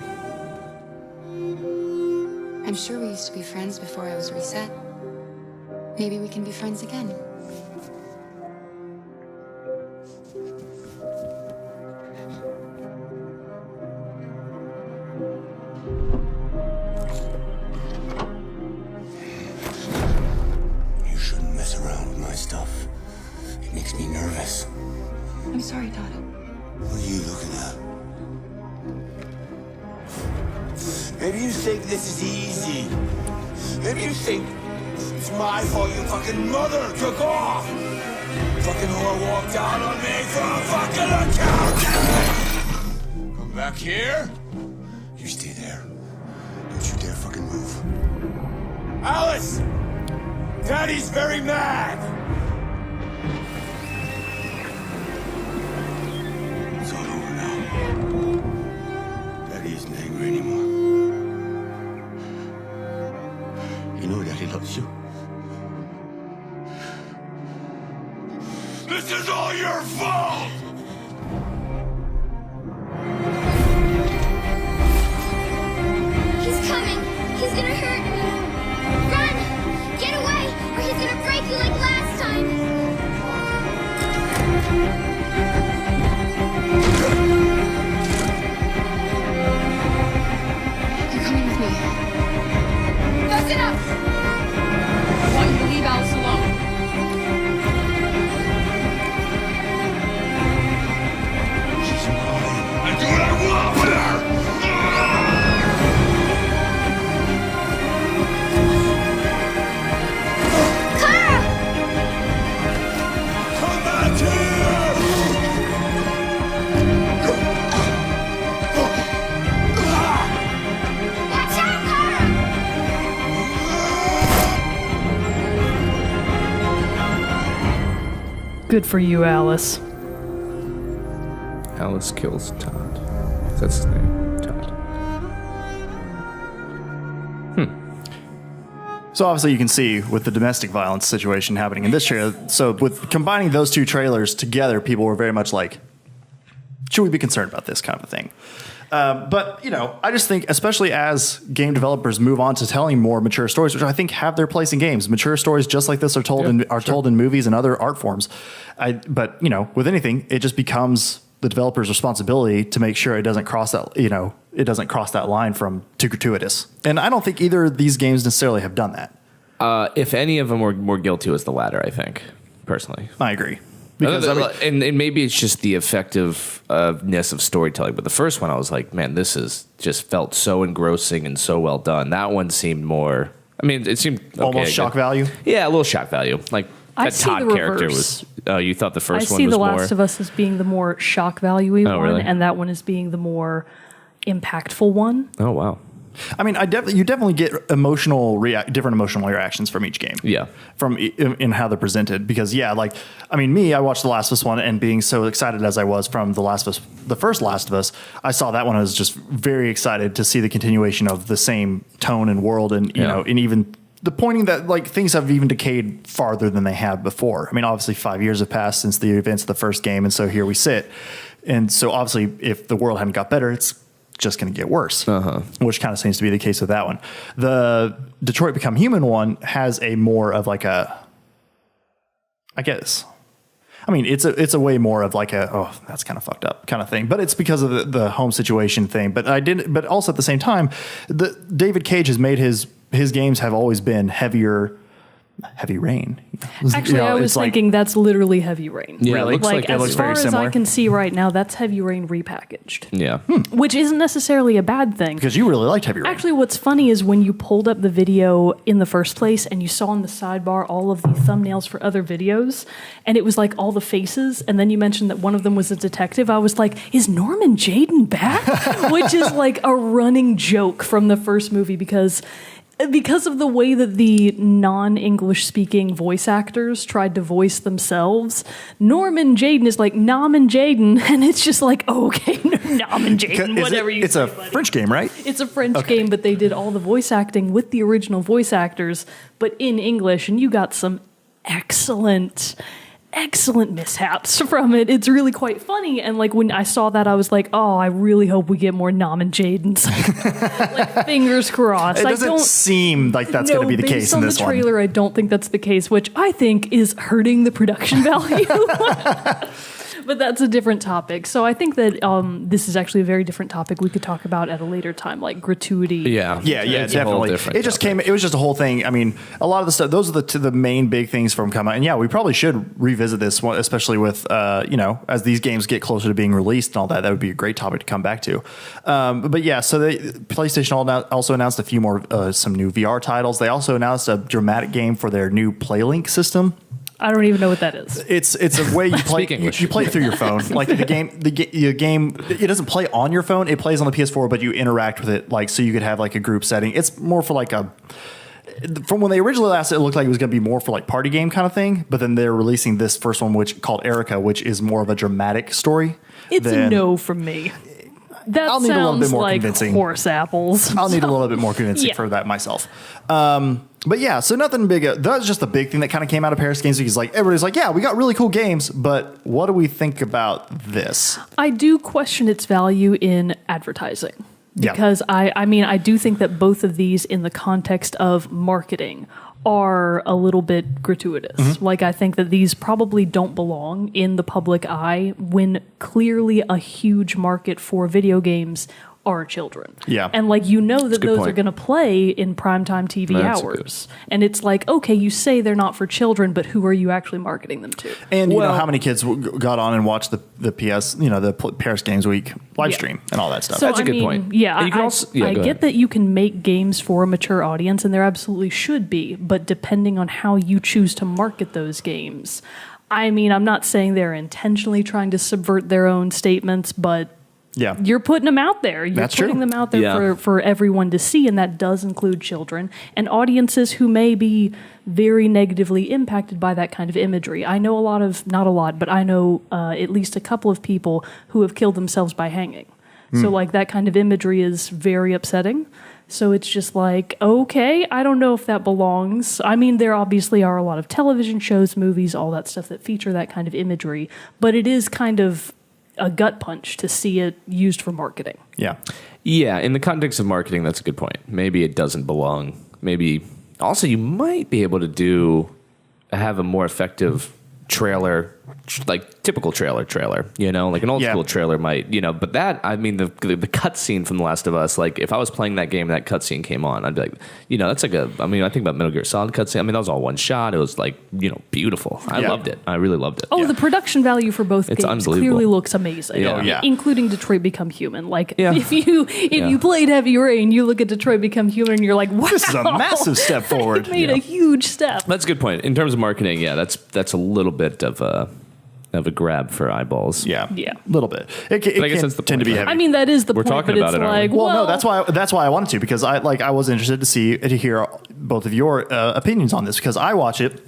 S8: I'm sure we used to be friends before I was reset. Maybe we can be friends again.
S7: You shouldn't mess around with my stuff. It makes me nervous.
S8: I'm sorry, Todd.
S7: What are you looking at? Maybe you think this is easy. Maybe you think it's my fault your fucking mother took off. Fucking whore walked out on me for a fucking account. Come back here. You stay there. Don't you dare fucking move. Alice! Daddy's very mad! It's all over now. Daddy isn't angry anymore. You know Daddy loves you. This is all your fault!
S9: He's coming! He's gonna hurt me! Run! Get away! Or he's gonna break you like last time!
S8: You're coming with me.
S6: That's enough! I want you to leave Alice alone.
S7: She's mine. I do what I want with her!
S9: Clara!
S7: Come back here!
S9: Watch out, Clara!
S2: Good for you, Alice.
S4: Alice kills Todd. That's his name. Todd.
S1: So obviously you can see with the domestic violence situation happening in this trailer. So with combining those two trailers together, people were very much like, should we be concerned about this kind of a thing? But, you know, I just think, especially as game developers move on to telling more mature stories, which I think have their place in games, mature stories just like this are told told in movies and other art forms. But, you know, with anything, it just becomes the developer's responsibility to make sure it doesn't cross that, you know, it doesn't cross that line from too gratuitous. And I don't think either of these games necessarily have done that.
S4: If any of them were more guilty, was the latter. I think personally.
S1: I agree. Because I mean,
S4: and maybe it's just the effectiveness of storytelling. But the first one, I was like, man, this is just felt so engrossing and so well done. That one seemed more. I mean, it seemed okay,
S1: almost shock
S4: good.
S1: value.
S4: Yeah, a little shock value. Like
S2: I
S4: that
S2: see
S4: Todd
S2: the
S4: character
S2: reverse.
S4: was. Oh, you thought the
S2: I
S4: first one
S2: see
S4: was
S2: The
S4: more.
S2: Last of Us as being the more shock value-y
S4: Oh,
S2: one,
S4: really?
S2: and that one as being the more impactful one.
S4: Oh wow.
S1: I mean, you definitely get different emotional reactions from each game.
S4: Yeah.
S1: From in how they're presented, because like, I mean, I watched The Last of Us one, and being so excited as I was from the first Last of Us, I saw that one. I was just very excited to see the continuation of the same tone and world, and you know, and even the pointing that like things have even decayed farther than they have before. I mean, obviously 5 years have passed since the events of the first game, and so here we sit. And so obviously, if the world hadn't got better, it's just going to get worse, which kind of seems to be the case with that one. The Detroit Become Human one has a more of like a, I guess, I mean, it's a way more of like a, oh, that's kind of fucked up kind of thing, but it's because of the home situation thing. But but also at the same time, David Cage has made his games have always been heavier Heavy Rain.
S2: Actually, I was thinking that's literally Heavy Rain.
S4: Yeah,
S1: Really?
S4: it looks like it
S2: as
S4: looks
S2: far
S1: very
S2: as
S1: similar.
S2: I can see right now, that's Heavy Rain repackaged,
S4: Yeah.
S2: which isn't necessarily a bad thing.
S1: because you really liked Heavy Rain.
S2: Actually, what's funny is when you pulled up the video in the first place and you saw in the sidebar all of the thumbnails for other videos, and it was like all the faces, and then you mentioned that one of them was a detective, I was like, is Norman Jayden back? Which is like a running joke from the first movie because of the way that the non-English speaking voice actors tried to voice themselves, Norman Jayden is like Norman Jayden, and it's just like, oh, okay, Norman Jayden, whatever you
S1: It's
S2: say,
S1: a
S2: buddy.
S1: French game, right?
S2: It's a French game, but they did all the voice acting with the original voice actors, but in English, and you got some excellent mishaps from it. It's really quite funny, and like when I saw that, I was like, oh, I really hope we get more Norman Jadens. Like, fingers crossed.
S1: It doesn't seem like that's going to be the case in this
S2: based on the trailer, I don't think that's the case, which I think is hurting the production value. But that's a different topic. So I think that this is actually a very different topic we could talk about at a later time, like gratuity.
S4: Yeah.
S1: Yeah,
S4: It's a whole
S1: definitely.
S4: different
S1: It just
S4: topic.
S1: it was just a whole thing. I mean, a lot of the stuff, those are the main big things from coming out. And yeah, we probably should revisit this one, especially with, as these games get closer to being released and all that. That would be a great topic to come back to. But yeah, so PlayStation also announced a few more, some new VR titles. They also announced a dramatic game for their new PlayLink system.
S2: I don't even know what that is.
S1: It's a way you play.
S4: Speak English.
S1: You play it through your phone. Like the game, it doesn't play on your phone. It plays on the PS4, but you interact with it. Like so, you could have like a group setting. It's more for like from when they originally announced it looked like it was going to be more for like party game kind of thing. But then they're releasing this first one, which called Erica, which is more of a dramatic story.
S2: It's a no from me. That
S1: I'll need a little bit
S2: sounds
S1: more
S2: like
S1: convincing.
S2: horse apples.
S1: I'll need a little bit more convincing
S2: Yeah.
S1: for that myself. But yeah, so nothing big. That was just the big thing that kind of came out of Paris Games Week. Is like everybody's like, yeah, we got really cool games, but what do we think about this?
S2: I do question its value in advertising.
S1: Yeah.
S2: Because I do think that both of these in the context of marketing are a little bit gratuitous.
S1: Mm-hmm.
S2: Like I think that these probably don't belong in the public eye when clearly a huge market for video games are children.
S1: Yeah.
S2: And like that
S4: good
S2: those
S4: point.
S2: are going to play in primetime TV
S4: That's a
S2: hours. And it's like, okay, you say they're not for children, but who are you actually marketing them to?
S1: And you know how many kids got on and watched the Paris Games Week live
S2: Yeah.
S1: stream and all that stuff.
S2: So,
S4: That's a good point.
S2: Yeah,
S4: And you can
S2: I
S4: also- yeah,
S2: I
S4: go
S2: get
S4: ahead.
S2: that you can make games for a mature audience, and there absolutely should be, but depending on how you choose to market those games. I mean, I'm not saying they're intentionally trying to subvert their own statements, but
S1: yeah,
S2: you're putting them out there. You're
S1: That's true.
S2: putting them out there
S4: Yeah.
S2: for everyone to see, and that does include children and audiences who may be very negatively impacted by that kind of imagery. I know not a lot, but I know at least a couple of people who have killed themselves by hanging. So like that kind of imagery is very upsetting. So it's just like, okay, I don't know if that belongs. I mean, there obviously are a lot of television shows, movies, all that stuff that feature that kind of imagery, but it is kind of a gut punch to see it used for marketing.
S1: yeah.
S4: Yeah, in the context of marketing, that's a good point. Maybe it doesn't belong. Maybe also you might be able to have a more effective trailer, like typical trailer, like an old
S1: Yeah.
S4: school trailer might, but that, I mean, the cutscene from The Last of Us, like if I was playing that game and that cutscene came on, I'd be like, that's like I think about Metal Gear Solid cutscene. I mean, that was all one shot. It was like, beautiful. I
S1: Yeah.
S4: loved it. I really loved it.
S2: Oh, the production value for both
S4: It's
S2: games
S4: unbelievable.
S2: clearly looks amazing.
S4: Yeah. Oh,
S1: yeah.
S2: Including Detroit Become Human. Like,
S4: Yeah.
S2: if you played Heavy Rain, you look at Detroit Become Human and you're like, wow.
S1: This is a massive step forward.
S2: They made a huge step.
S4: That's a good point. In terms of marketing, yeah, that's a little bit of a grab for eyeballs.
S1: Yeah,
S2: Yeah.
S1: a little bit. It
S4: But I guess
S1: can
S4: that's the
S1: tend to
S4: point,
S1: be
S4: right?
S1: heavy.
S2: I mean, that is the
S4: We're
S2: point,
S4: talking
S2: but
S4: about
S2: it's
S4: it, aren't we?
S2: like,
S1: Well, no, that's why I wanted to, because I was interested to hear both of your opinions on this, because I watch it.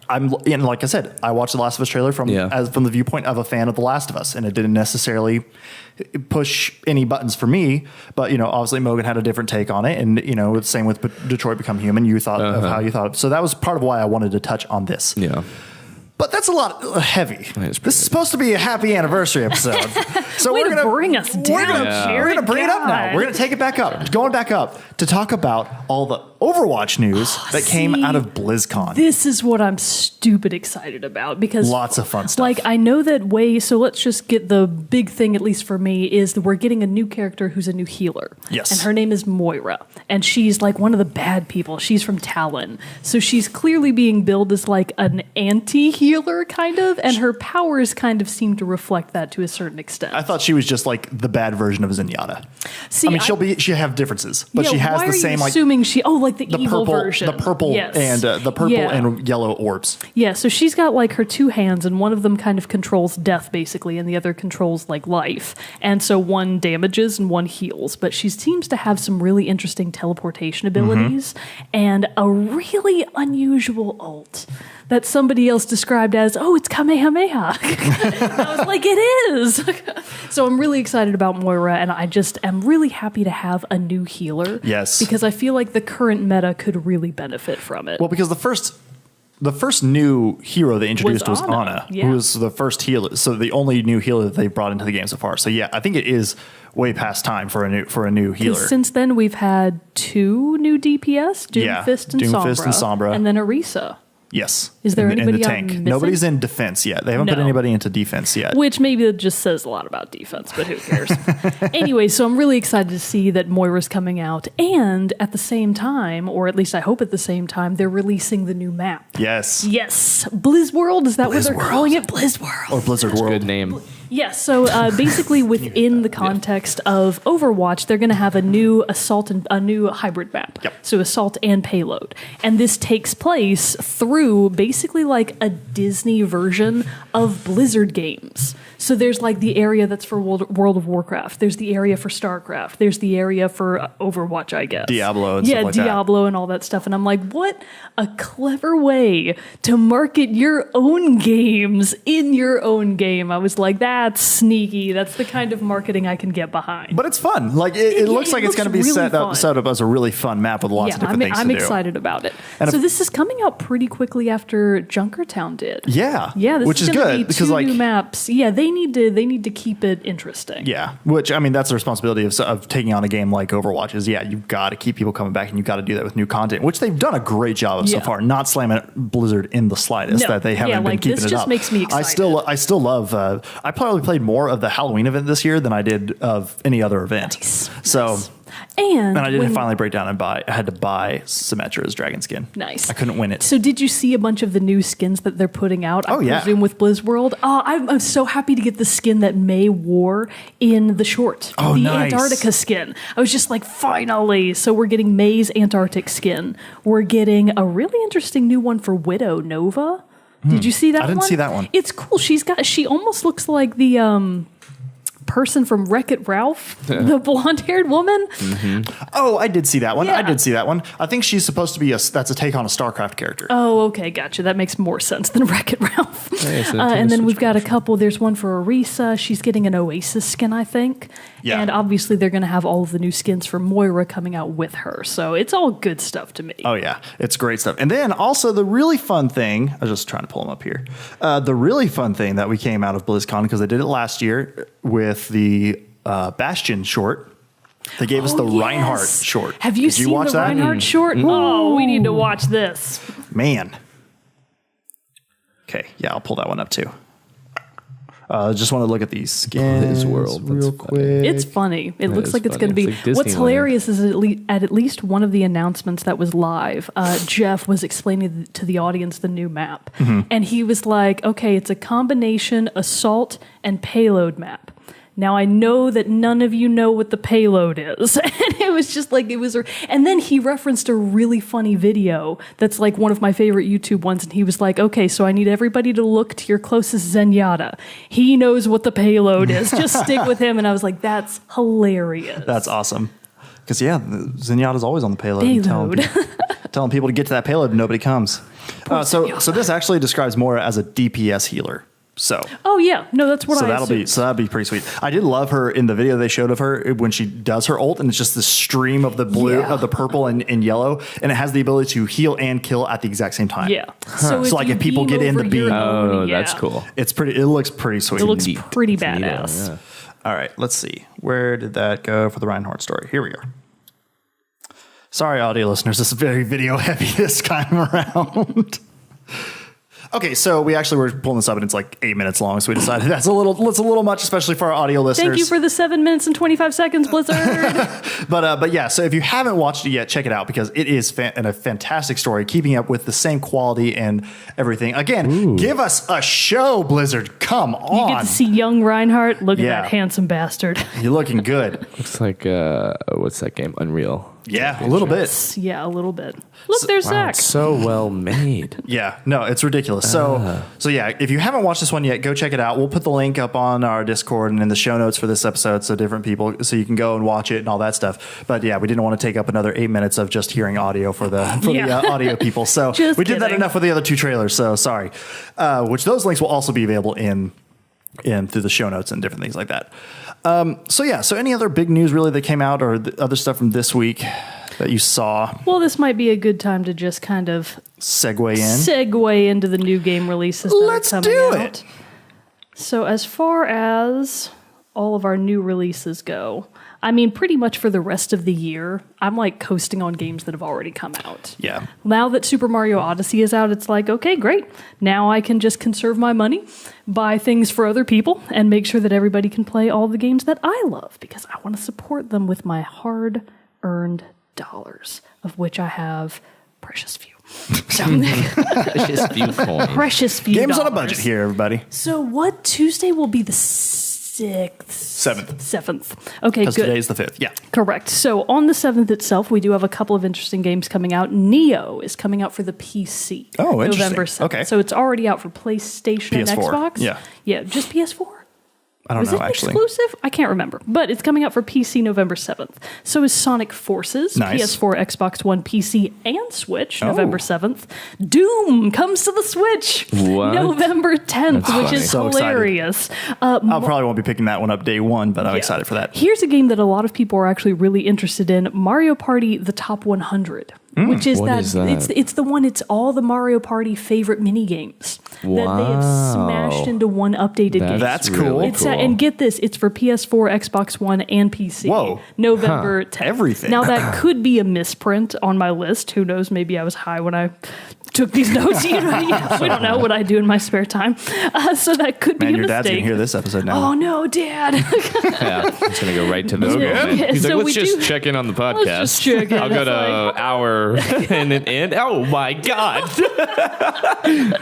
S1: And like I said, I watched the Last of Us trailer from the viewpoint of a fan of The Last of Us, and it didn't necessarily push any buttons for me. But obviously Mogan had a different take on it, and the same with Detroit Become Human. You thought of how you thought. So that was part of why I wanted to touch on this.
S4: Yeah.
S1: But that's a lot heavy. This is supposed to be a happy anniversary episode. So
S2: Way
S1: we're
S2: to
S1: gonna
S2: bring us down,
S1: We're
S2: Jared.
S1: gonna bring it up now.
S2: God.
S1: We're gonna take it back up, going back up to talk about all the Overwatch news that came
S2: see,
S1: out of BlizzCon.
S2: This is what I'm stupid excited about because
S1: Lots of fun stuff.
S2: Like I know that so let's just get the big thing, at least for me, is that we're getting a new character who's a new healer.
S1: Yes.
S2: And her name is Moira. And she's like one of the bad people. She's from Talon. So she's clearly being billed as like an anti-healer kind of, and her powers kind of seem to reflect that to a certain extent.
S1: I thought she was just like the bad version of Zenyatta.
S2: See,
S1: I mean, she'll have differences, but she has
S2: why
S1: the
S2: are
S1: same
S2: you
S1: like
S2: assuming she like the evil
S1: purple,
S2: version.
S1: the purple
S2: Yes.
S1: and the purple
S2: Yeah.
S1: and yellow orbs.
S2: Yeah, so she's got like her two hands, and one of them kind of controls death, basically, and the other controls like life. And so one damages and one heals. But she seems to have some really interesting teleportation abilities and a really unusual ult that somebody else described as, oh, it's Kamehameha. And I was like, it is. So I'm really excited about Moira, and I just am really happy to have a new healer.
S1: Yes.
S2: Because I feel like the current meta could really benefit from it.
S1: Well, because the first new hero they introduced was Ana,
S2: yeah.
S1: who was the first healer. So the only new healer that they brought into the game so far. So yeah, I think it is way past time for a new healer.
S2: Since then, we've had 2 new DPS, Doomfist and Sombra, and then Orisa.
S1: Yes.
S2: Is there
S1: in
S2: anybody
S1: the
S2: I'm
S1: tank?
S2: missing?
S1: Nobody's in defense yet. They haven't put
S2: No.
S1: anybody into defense yet.
S2: Which maybe it just says a lot about defense, but who cares? Anyway, so I'm really excited to see that Moira's coming out, and at the same time, or at least I hope at the same time, they're releasing the new map.
S1: Yes.
S2: Yes, BlizzWorld, is that what they're calling it? BlizzWorld.
S1: Or Blizzard World.
S4: Good name.
S2: Yes, so basically within the context of Overwatch, they're going to have a new assault and a new hybrid map.
S1: Yep.
S2: So assault and payload. And this takes place through basically like a Disney version of Blizzard games. So there's like the area that's for World of Warcraft. There's the area for StarCraft. There's the area for Overwatch, I guess.
S1: Diablo and stuff like that.
S2: Diablo and all that stuff. And I'm like, what a clever way to market your own games in your own game. I was like, that's sneaky. That's the kind of marketing I can get behind.
S1: But it's fun. Like it looks like it's going to be
S2: really
S1: set up
S2: fun.
S1: as a really fun map with lots of different things to
S2: I'm
S1: do.
S2: excited about it.
S1: And
S2: so this is coming out pretty quickly after Junkertown did.
S1: Yeah.
S2: Yeah, this
S1: which is
S2: gonna
S1: good
S2: be
S1: because
S2: 2
S1: like
S2: new maps. Yeah, they need to keep it interesting.
S1: yeah, which I mean that's the responsibility of taking on a game like Overwatch is you've got to keep people coming back and you've got to do that with new content, which they've done a great job of so
S2: Yeah.
S1: far. Not slamming Blizzard in the slightest
S2: No.
S1: that they haven't
S2: Yeah,
S1: been
S2: like,
S1: keeping
S2: this
S1: it
S2: just
S1: up.
S2: makes me
S1: I still love. I probably played more of the Halloween event this year than I did of any other event.
S2: Nice.
S1: So.
S2: Nice. And
S1: I didn't
S2: when-
S1: finally break down and buy. I had to buy Symmetra's dragon skin.
S2: Nice.
S1: I couldn't win it.
S2: So did you see a bunch of the new skins that they're putting out? I presume with BlizzWorld. Oh, I'm so happy to get the skin that May wore in the short.
S1: Oh,
S2: the
S1: nice.
S2: Antarctica skin. I was just like, finally. So we're getting May's Antarctic skin. We're getting a really interesting new one for Widow Nova. Did you see that one?
S1: I didn't see that one.
S2: It's cool. She almost looks like the person from Wreck-It Ralph, the blonde-haired woman.
S1: Oh, I did see that one.
S2: Yeah.
S1: I did see that one. I think she's supposed to be that's a take on a StarCraft character.
S2: Oh, okay, gotcha. That makes more sense than Wreck-It Ralph.
S4: Yeah, so
S2: And then
S4: switch
S2: we've got a couple. There's one for Orisa. She's getting an Oasis skin, I think.
S1: Yeah.
S2: And obviously they're going to have all of the new skins for Moira coming out with her. So it's all good stuff to me.
S1: Oh yeah, it's great stuff. And then also the really fun thing, I was just trying to pull them up here. The really fun thing that we came out of BlizzCon because they did it last year with the Bastion short. They gave us the
S2: yes.
S1: Reinhardt short.
S2: Have you
S1: Did
S2: seen
S1: watch
S2: the
S1: that?
S2: Reinhardt short? Oh, we need to watch this.
S1: Man. Okay, yeah, I'll pull that one up too. Just want to look at these skins
S4: BlizzWorld, that's
S1: real
S4: funny.
S1: quick.
S2: It's funny. It looks
S4: is
S2: like it's
S4: funny.
S2: going to be.
S4: It's like
S2: What's
S4: Disneyland.
S2: hilarious is at least one of the announcements that was live, Jeff was explaining to the audience the new map.
S1: Mm-hmm.
S2: And he was like, okay, it's a combination assault and payload map. Now, I know that none of you know what the payload is. And it was just like, and then he referenced a really funny video that's like one of my favorite YouTube ones. And he was like, okay, so I need everybody to look to your closest Zenyatta. He knows what the payload is. Just stick with him. And I was like, that's hilarious.
S1: That's awesome. Because Zenyatta's always on the payload. and telling people to get to that payload and nobody comes. So this actually describes Moira as a DPS healer. So
S2: Oh yeah, no, that's what I
S1: that'll
S2: assumed.
S1: be pretty sweet. I did love her in the video they showed of her when she does her ult, and it's just this stream of the blue,
S2: Yeah.
S1: of the purple and yellow, and it has the ability to heal and kill at the exact same time.
S2: Yeah.
S1: So like
S2: you
S1: if people
S2: beam
S1: get in the
S2: over your
S1: beam,
S2: own,
S4: that's
S2: yeah.
S4: cool.
S1: it looks pretty sweet.
S2: It looks
S1: Neat.
S2: pretty
S4: Neato,
S2: badass.
S4: yeah.
S1: All right, let's see. Where did that go for the Reinhardt story? Here we are. Sorry, audio listeners. This is very video heavy this time around. Okay, so we actually were pulling this up, and it's like 8 minutes long, so we decided that's a little much, especially for our audio listeners.
S2: Thank you for the 7 minutes and 25 seconds, Blizzard.
S1: But yeah, so if you haven't watched it yet, check it out because it is a fantastic story, keeping up with the same quality and everything. Again, give us a show, Blizzard. Come on.
S2: You get to see young Reinhardt. Look at that handsome bastard.
S1: You're looking good.
S4: Looks like what's that game? Unreal.
S1: Yeah, a little bit.
S2: Yeah, a little bit. Look, there's
S4: Wow,
S2: Zach.
S4: it's so well made.
S1: Yeah, no, it's ridiculous. So yeah, if you haven't watched this one yet, go check it out. We'll put the link up on our Discord and in the show notes for this episode, so different people, so you can go and watch it and all that stuff. But yeah, we didn't want to take up another 8 minutes of just hearing audio for the audio people. So
S2: Just
S1: we did that
S2: kidding.
S1: enough with the other two trailers. So sorry. Which those links will also be available in through the show notes and different things like that. So any other big news really that came out or the other stuff from this week that you saw?
S2: Well, this might be a good time to just kind of
S1: segue
S2: into the new game releases that
S1: Let's
S2: are coming
S1: do
S2: out.
S1: it.
S2: So as far as all of our new releases go, I mean, pretty much for the rest of the year, I'm like coasting on games that have already come out.
S1: Yeah.
S2: Now that Super Mario Odyssey is out, it's like, okay, great. Now I can just conserve my money, buy things for other people, and make sure that everybody can play all the games that I love because I want to support them with my hard-earned dollars, of which I have precious few.
S4: Precious few coins.
S2: Precious few
S1: Games
S2: dollars.
S1: on a budget here, everybody.
S2: So what Tuesday will be the 6th? 7th. Okay,
S1: Because
S2: good.
S1: today's the 5th. Yeah.
S2: Correct. So on the 7th itself, we do have a couple of interesting games coming out. Neo is coming out for the PC.
S1: Oh, interesting.
S2: November 7th.
S1: Okay.
S2: So it's already out for PlayStation and
S1: PS4.
S2: Xbox.
S1: Yeah.
S2: Yeah, just PS4.
S1: I don't
S2: Was
S1: know,
S2: it
S1: actually.
S2: exclusive? I can't remember. But it's coming out for PC November 7th. So is Sonic Forces,
S1: Nice.
S2: PS4, Xbox One, PC, and Switch,
S1: Oh.
S2: November 7th. Doom comes to the Switch,
S4: What?
S2: November 10th,
S4: That's
S2: which
S4: funny.
S2: is
S1: So excited.
S2: hilarious.
S1: I probably won't be picking that one up day one, but I'm excited for that.
S2: Here's a game that a lot of people are actually really interested in: Mario Party: The Top 100, which is
S4: What
S2: that,
S4: is that?
S2: it's the one. It's all the Mario Party favorite mini games that they have
S4: Wow.
S2: smashed into one updated game.
S1: That's cool.
S2: It's and get this, it's for PS4, Xbox One, and PC.
S1: Whoa.
S2: November 10th.
S1: Everything.
S2: Now that could be a misprint on my list. Who knows? Maybe I was high when I took these notes. You know, we don't know what I do in my spare time. So that could
S1: Man,
S2: be a
S1: your dad's
S2: mistake.
S1: going to hear this episode now.
S2: Oh no, Dad!
S4: Yeah, it's gonna go right to this moment. He's
S2: So
S4: like,
S2: we
S4: let's just
S2: do-
S4: check in on the podcast.
S2: Let's just check in.
S4: I'll go
S2: It's
S4: to
S2: like-
S4: hour and oh my god,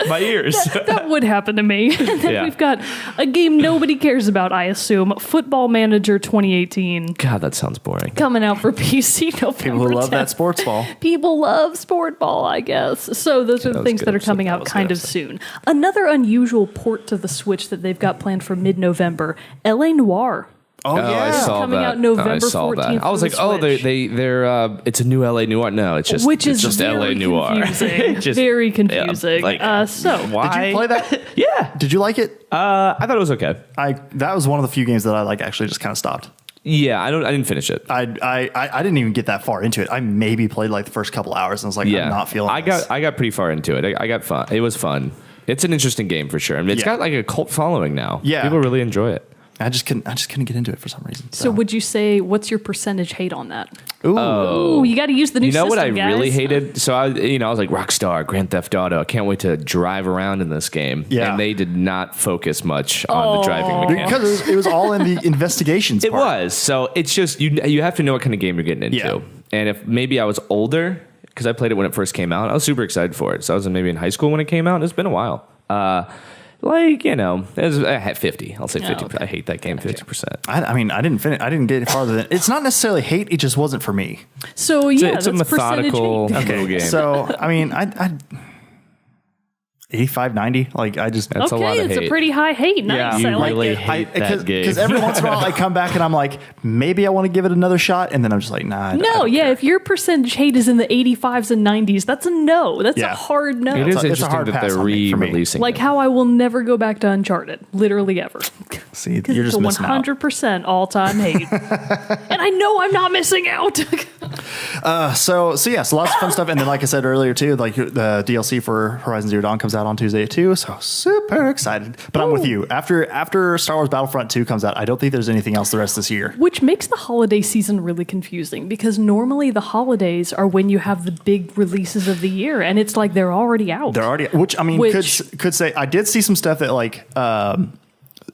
S4: my ears.
S2: That would happen to me. And then
S4: Yeah.
S2: we've got a game nobody cares about, I assume, Football Manager 2018,
S4: God, that sounds boring.
S2: coming out for PC November
S1: People who love
S2: 10th.
S1: that sports ball.
S2: People love sport ball, I guess. So those are the
S4: was
S2: things
S4: good
S2: that are
S4: episode.
S2: coming
S4: That
S2: out
S4: was
S2: kind
S4: good
S2: of soon. Another unusual port to the Switch that they've got planned for mid-November, LA Noire.
S1: Oh, yeah.
S4: I saw
S2: coming
S4: that.
S2: out November
S4: I saw
S2: 14th
S4: that. I was
S2: for
S4: like,
S2: the
S4: oh,
S2: Switch.
S4: they're it's a new LA Noir. No, it's just
S2: Which
S4: it's
S2: is
S4: just
S2: very
S4: LA Noir.
S2: confusing.
S4: Just-
S2: Very confusing.
S4: like,
S2: So
S4: why?
S1: Did you play that?
S4: Yeah.
S1: Did you like it?
S4: I thought it was okay.
S1: That was one of the few games that I like actually just kind of stopped.
S4: Yeah, I didn't finish it.
S1: I didn't even get that far into it. I maybe played like the first couple hours and I was like,
S4: Yeah,
S1: I'm not feeling this.
S4: I got pretty far into it. I got fun. It was fun. It's an interesting game for sure. I mean, it's
S1: Yeah.
S4: got like a cult following now.
S1: Yeah.
S4: People really enjoy it.
S1: I just couldn't get into it for some reason.
S2: So would you say, what's your percentage hate on that?
S1: Ooh.
S2: Ooh, you got to use the new
S4: You know
S2: system,
S4: what I
S2: guys.
S4: really hated? So I was like Rockstar, Grand Theft Auto. I can't wait to drive around in this game.
S1: Yeah.
S4: And they did not focus much on the driving mechanics.
S1: Because it was all in the investigations
S4: It
S1: part.
S4: was. So it's just you have to know what kind of game you're getting into.
S1: Yeah.
S4: And if maybe I was older, because I played it when it first came out, I was super excited for it. So I was maybe in high school when it came out. It's been a while. Like, it was at 50. I'll say 50.
S2: okay.
S4: I hate that game 50%.
S1: I mean, I didn't finish. I didn't get farther than. It's not necessarily hate. It just wasn't for me.
S2: So yeah,
S4: It's a
S2: that's percentage
S4: methodical
S2: hate.
S4: little game.
S1: So I mean, I 85, 90. Like I just.
S4: That's a lot
S2: Okay,
S4: of
S2: it's
S4: hate.
S2: a pretty high hate. Nice.
S1: Yeah.
S2: I
S1: You
S2: like
S4: really
S2: it.
S4: hate that game.
S1: Because every once in a while I come back and I'm like, maybe I want to give it another shot, and then I'm just like, nah. I
S2: No,
S1: don't
S2: yeah,
S1: care.
S2: if your percentage hate is in the 85s and 90s, that's a no. That's
S1: Yeah.
S2: a hard no.
S4: It is
S1: It's a
S4: interesting
S1: hard
S4: that
S1: pass
S4: they're
S1: on me- for me.
S4: re-releasing
S2: Like
S4: it.
S2: how I will never go back to Uncharted, literally ever.
S1: See,
S2: Because
S1: you're
S2: it's
S1: just
S2: a
S1: missing out.
S2: 100% all-time hate. And I know I'm not missing out.
S1: So lots of fun stuff. And then, like I said earlier too, like the DLC for Horizon Zero Dawn comes out on Tuesday too. So super excited. But I'm with you. After Star Wars Battlefront 2 comes out, I don't think there's anything else the rest of this year.
S2: Which makes the holiday season really confusing because normally the holidays are when you have the big releases of the year, and it's like they're already out.
S1: Could say I did see some stuff that like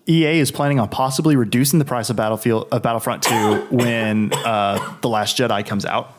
S1: EA is planning on possibly reducing the price of Battlefront 2 when The Last Jedi comes out.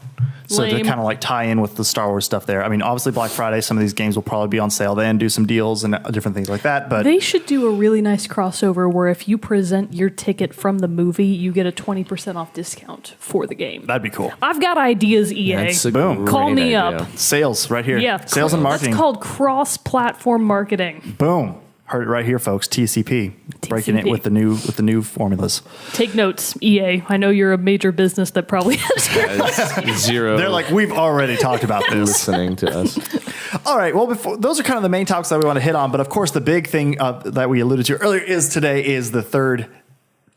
S1: So to kind of like tie in with the Star Wars stuff there. I mean, obviously Black Friday, some of these games will probably be on sale then, do some deals and different things like that. But
S2: they should do a really nice crossover where if you present your ticket from the movie, you get a 20% off discount for the game.
S1: That'd be cool.
S2: I've got ideas, EA.
S1: Boom.
S2: Call me
S4: idea.
S2: up.
S1: Sales right here.
S2: Yeah.
S1: Sales and marketing.
S2: That's called cross-platform marketing.
S1: Boom. Heard it right here, folks. TCP. Breaking it with the new formulas.
S2: Take notes, EA. I know you're a major business that probably has
S4: zero.
S1: They're like, we've already talked about this.
S4: Listening to us.
S1: All right. Well, those are kind of the main topics that we want to hit on. But of course, the big thing that we alluded to earlier is today is the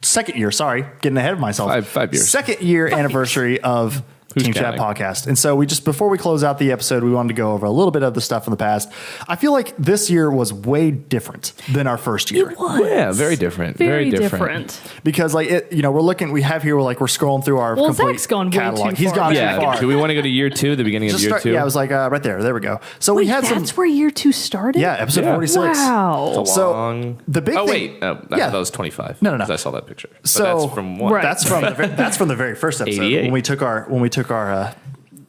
S1: second year. Sorry, getting ahead of myself.
S4: 5 years.
S1: Second year anniversary of Team Chat Podcast. And so before we close out the episode, we wanted to go over a little bit of the stuff from the past. I feel like this year was way different than our first year.
S2: It was.
S4: Yeah, very different. Very different.
S1: Because we're scrolling through our complete
S2: Zach's gone way
S1: catalog.
S2: too
S1: He's
S2: far.
S1: gone
S4: Yeah.
S1: too far.
S4: Do we want to go to year 2, the beginning of year 2?
S1: Yeah, I was like, right there. There we go. So we had
S2: that's where year 2 started?
S1: Yeah, episode 46.
S2: Wow.
S1: So the big thing.
S4: I thought that was 25.
S1: No.
S4: 'Cause I saw that picture. But
S1: So
S4: that's from what?
S2: Right.
S1: That's from the very first episode
S4: 88.
S1: when we took our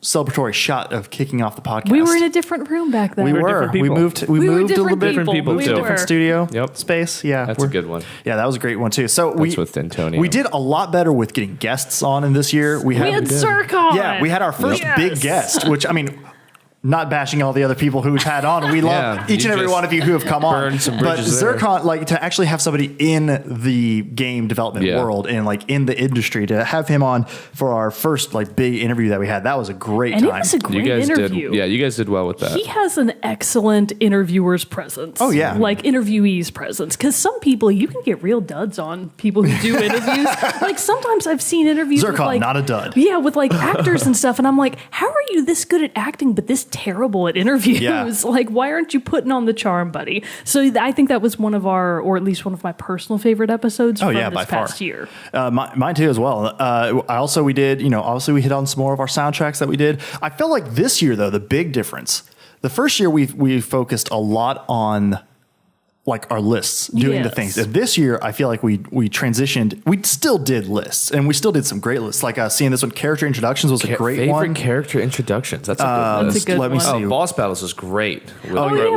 S1: celebratory shot of kicking off the podcast.
S2: We were in a different room back then.
S1: We
S4: were
S1: were.
S4: different
S1: We
S4: people.
S1: moved.
S2: We were
S1: moved a little
S2: different
S1: bit.
S2: people.
S4: people,
S2: We
S4: too.
S2: were.
S1: Different studio.
S4: Yep.
S1: Space. Yeah.
S4: That's a good one.
S1: Yeah, that was a great one too. So
S4: That's with Antonio.
S1: we did a lot better with getting guests on in this year.
S2: We had Zircon.
S1: Yeah, we had our first
S2: Yes.
S1: big guest, which I mean, not bashing all the other people who we've had on. We love
S4: Yeah,
S1: each
S4: you
S1: and every
S4: just
S1: one of you who have come on.
S4: burned some
S1: But
S4: bridges there.
S1: Zircon, like to actually have somebody in the game development
S4: Yeah.
S1: world and like in the industry, to have him on for our first like big interview that we had, that was a great
S2: And
S1: time.
S2: it was a
S4: You
S2: great
S4: guys
S2: interview.
S4: did. Yeah, you guys did well with that.
S2: He has an excellent interviewer's presence.
S1: Oh, yeah.
S2: Like interviewee's presence. Because some people, you can get real duds on people who do interviews. Like sometimes I've seen interviews with
S1: Zircon,
S2: like,
S1: not a dud.
S2: Yeah, with like actors and stuff. And I'm like, how are you this good at acting but this terrible at interviews?
S1: Yeah.
S2: Like, why aren't you putting on the charm, buddy? So I think that was one of our, or at least one of my personal favorite episodes from
S1: by
S2: this past
S1: far.
S2: year.
S1: Mine too as well. We did, obviously we hit on some more of our soundtracks that we did. I feel like this year though, the big difference, the first year we focused a lot on like our lists, doing the
S2: Yes.
S1: things. And this year, I feel like we transitioned. We still did lists, and we still did some great lists. Like seeing this one, character introductions was a great
S4: favorite
S1: one.
S4: character introductions. That's a good
S2: That's
S4: list.
S2: a good
S1: Let me
S2: one.
S1: see.
S4: Oh, Boss Battles was great. With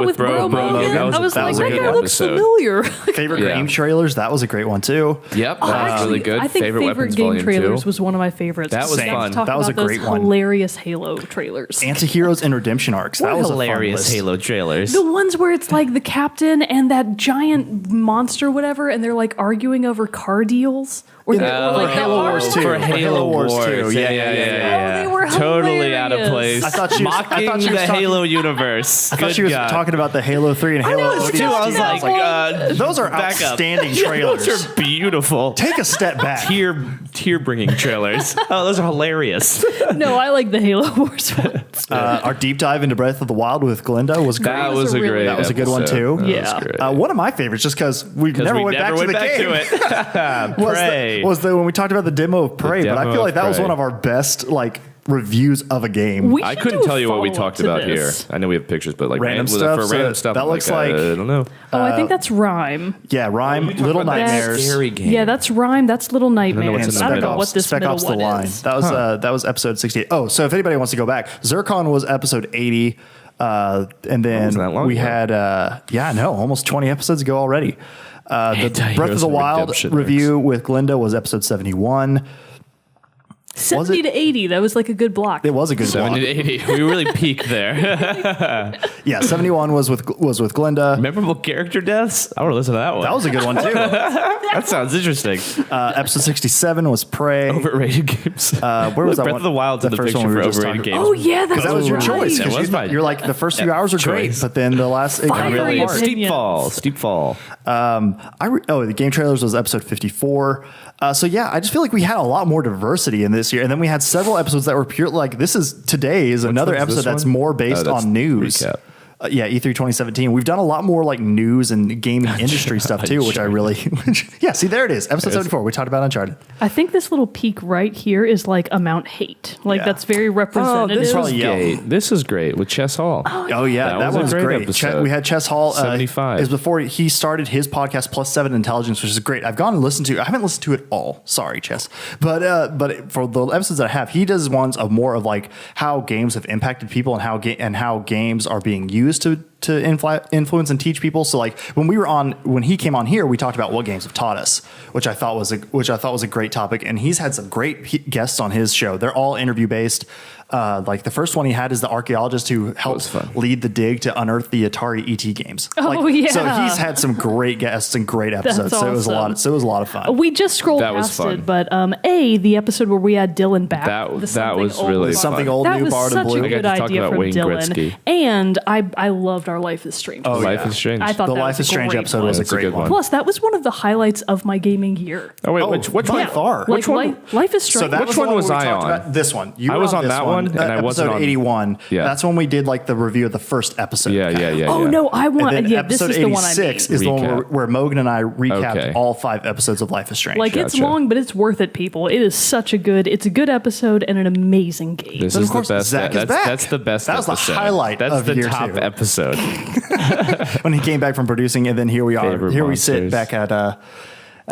S2: With Bro Mogan. I was like, that guy looks familiar.
S1: Favorite
S4: Yeah.
S1: game trailers, that was a great one too.
S4: Yep, that was really good.
S2: I think favorite
S4: Weapons
S2: game
S4: Volume
S2: trailers
S4: 2.
S2: was one of my favorites.
S4: That was
S2: Zach
S4: fun.
S2: talked
S1: That was
S2: about
S1: a great
S2: those
S1: one.
S2: hilarious Halo trailers.
S1: Antiheroes and redemption arcs. That was
S3: hilarious
S1: a fun list.
S3: Halo trailers.
S2: The ones where it's like the captain and that giant monster, whatever, and they're like arguing over car deals. Or they were like
S1: Halo Wars 2.
S4: For Halo Wars 2.
S1: Yeah.
S2: Oh, they were
S3: Totally out of
S2: hilarious.
S3: place.
S1: I thought she was
S3: Mocking
S1: talking-
S3: the Halo universe.
S1: I thought she was talking about the Halo 3 and Halo
S2: know,
S1: ODST.
S2: too. I was
S3: like,
S1: those are
S3: back up.
S1: outstanding trailers.
S3: Those are beautiful.
S1: Take a step back.
S3: Tear bringing trailers. Oh, those are hilarious.
S2: No, I like the Halo Wars ones.
S1: Our deep dive into Breath of the Wild with Glinda was great.
S4: That was a
S2: really-
S4: great.
S1: That was a good one, too.
S4: episode. That
S2: Yeah.
S4: was great.
S1: One of my favorites, just because we never went back to the game,
S3: Prey.
S1: was when we talked about the demo of Prey. But I
S4: demo
S1: feel
S4: of
S1: like that was
S4: Prey.
S1: one of our best reviews of a game.
S2: We
S4: I
S2: should
S4: couldn't
S2: do a
S4: tell you what we
S2: follow-up
S4: talked
S2: to
S4: about
S2: this.
S4: here. I know we have pictures, but like
S1: Random
S4: for
S1: stuff,
S4: random
S1: so
S4: stuff,
S1: that looks
S4: I don't know.
S2: Oh, I think that's Rhyme.
S1: Yeah, Rhyme, Little
S4: about that
S1: Nightmares,
S4: scary game.
S2: Yeah, that's Rhyme. That's Little Nightmares.
S4: what's in the
S2: I don't know
S4: middle.
S2: what this
S1: Spec
S2: middle
S1: Ops: The
S2: one
S1: Line.
S2: is.
S1: That was episode 68. Oh, so if anybody wants to go back, Zircon was episode 80. And then
S4: wasn't that long
S1: we
S4: ago.
S1: had, almost 20 episodes ago already. The
S4: Anti-Heroes
S1: Breath of the
S4: and
S1: Wild
S4: Redemption
S1: review with Glinda was episode 71.
S2: 70 to 80. That was like a good block.
S1: It was a good
S4: 70
S1: one.
S4: to 80. We really peaked there.
S1: Yeah, 71 was with Glinda.
S3: Memorable character deaths? I want to listen to that one.
S1: That was a good one too.
S3: That sounds interesting.
S1: Episode 67 was Prey.
S3: Overrated games.
S1: Where was that
S3: Breath
S1: one?
S3: of the Wild's in the
S1: first
S3: picture
S1: one we
S3: for
S1: were just
S3: overrated
S1: talking
S3: games.
S2: Oh, yeah, that's
S1: that was your
S2: right.
S1: choice.
S3: That
S1: 'cause
S3: was mine.
S1: you're like the first few hours are great,
S3: choice.
S1: but then the last it kind of
S2: Fiery
S1: really apart.
S2: opinion.
S3: Steep fall.
S1: The game trailers was episode 54. So yeah, I just feel like we had a lot more diversity in this year, and then we had several episodes that were pure. Like today is another
S4: one's this
S1: episode that's
S4: one?
S1: more based
S4: that's
S1: on news.
S4: recap.
S1: Yeah, E3 2017. We've done a lot more like news and gaming industry stuff too, which I really. Yeah, see, there it is, episode 74. We talked about Uncharted.
S2: I think this little peak right here is like amount hate. Like
S1: Yeah.
S2: that's very representative.
S1: this probably-
S4: great. This is great with Chess Hall.
S1: Oh yeah, that
S4: was a
S1: one's
S4: great
S1: great.
S4: episode.
S1: We had Chess Hall.
S4: 75.
S1: Is before he started his podcast Plus 7 Intelligence, which is great. I've gone and listened to. I haven't listened to it all. Sorry, Chess. But for the episodes that I have, he does ones of more of like how games have impacted people and how games are being used to influence and teach people. So like when he came on here, we talked about what games have taught us, which I thought was a great topic. And he's had some great guests on his show. They're all interview based. Like the first one he had is the archaeologist who helped lead the dig to unearth the Atari ET games.
S2: Oh, yeah.
S1: So he's had some great guests and great episodes.
S2: That's
S1: So it was a lot.
S2: awesome.
S1: So it was a lot of fun.
S2: We just scrolled
S4: That was
S2: past
S4: fun.
S2: it, but the episode where we had Dylan back.
S4: That
S2: the Something
S4: was
S2: Old
S4: really
S2: Bar-
S4: fun.
S1: Something old,
S2: That
S1: new,
S2: was
S1: Bard
S2: such
S1: and
S2: a
S1: Blue.
S4: I got
S2: good
S4: to talk
S2: idea
S4: about
S2: from
S4: Wayne
S2: Dylan,
S4: Gretzky.
S2: and I loved our Life is Strange.
S1: Oh,
S4: Life
S1: yeah.
S4: is Strange.
S2: I thought
S1: The
S2: that
S1: Life
S2: was
S1: is
S2: a
S1: Strange
S2: great
S1: episode
S2: one.
S1: was a
S4: That's a
S1: great
S4: good
S1: one.
S4: one.
S2: Plus, that was one of the highlights of my gaming year.
S4: Oh wait,
S1: Oh,
S4: which
S1: by
S4: one?
S1: far.
S4: Which one?
S2: Life is Strange.
S1: So that
S4: Which
S1: was the
S4: one was
S1: where we
S4: I
S1: talked
S4: on?
S1: about this one. You
S4: I
S1: were
S4: was on
S1: this
S4: that one, and I wasn't
S1: episode
S4: on-
S1: 81.
S4: Yeah.
S1: That's when we did like the review of the first episode.
S4: Yeah.
S2: Oh no, I want.
S1: And then
S2: Yeah, this
S1: episode
S2: is the one I
S1: 86
S2: mean.
S1: is the one
S4: Recap.
S1: where Mogan and I recapped
S4: Okay.
S1: all 5 episodes of Life is Strange.
S2: Like it's
S4: Gotcha.
S2: long, but it's worth it, people. It is such a good. It's a good episode and an amazing game.
S4: This
S1: But of
S4: is the
S1: course,
S4: best.
S1: Zach is back.
S4: That's the best.
S1: That was the
S4: episode.
S1: highlight
S4: That's
S1: of
S4: the
S1: year
S4: top
S1: 2.
S4: episode.
S1: when he came back from producing, and then here we are.
S4: Favorite
S1: Here we sit
S4: monsters.
S1: back at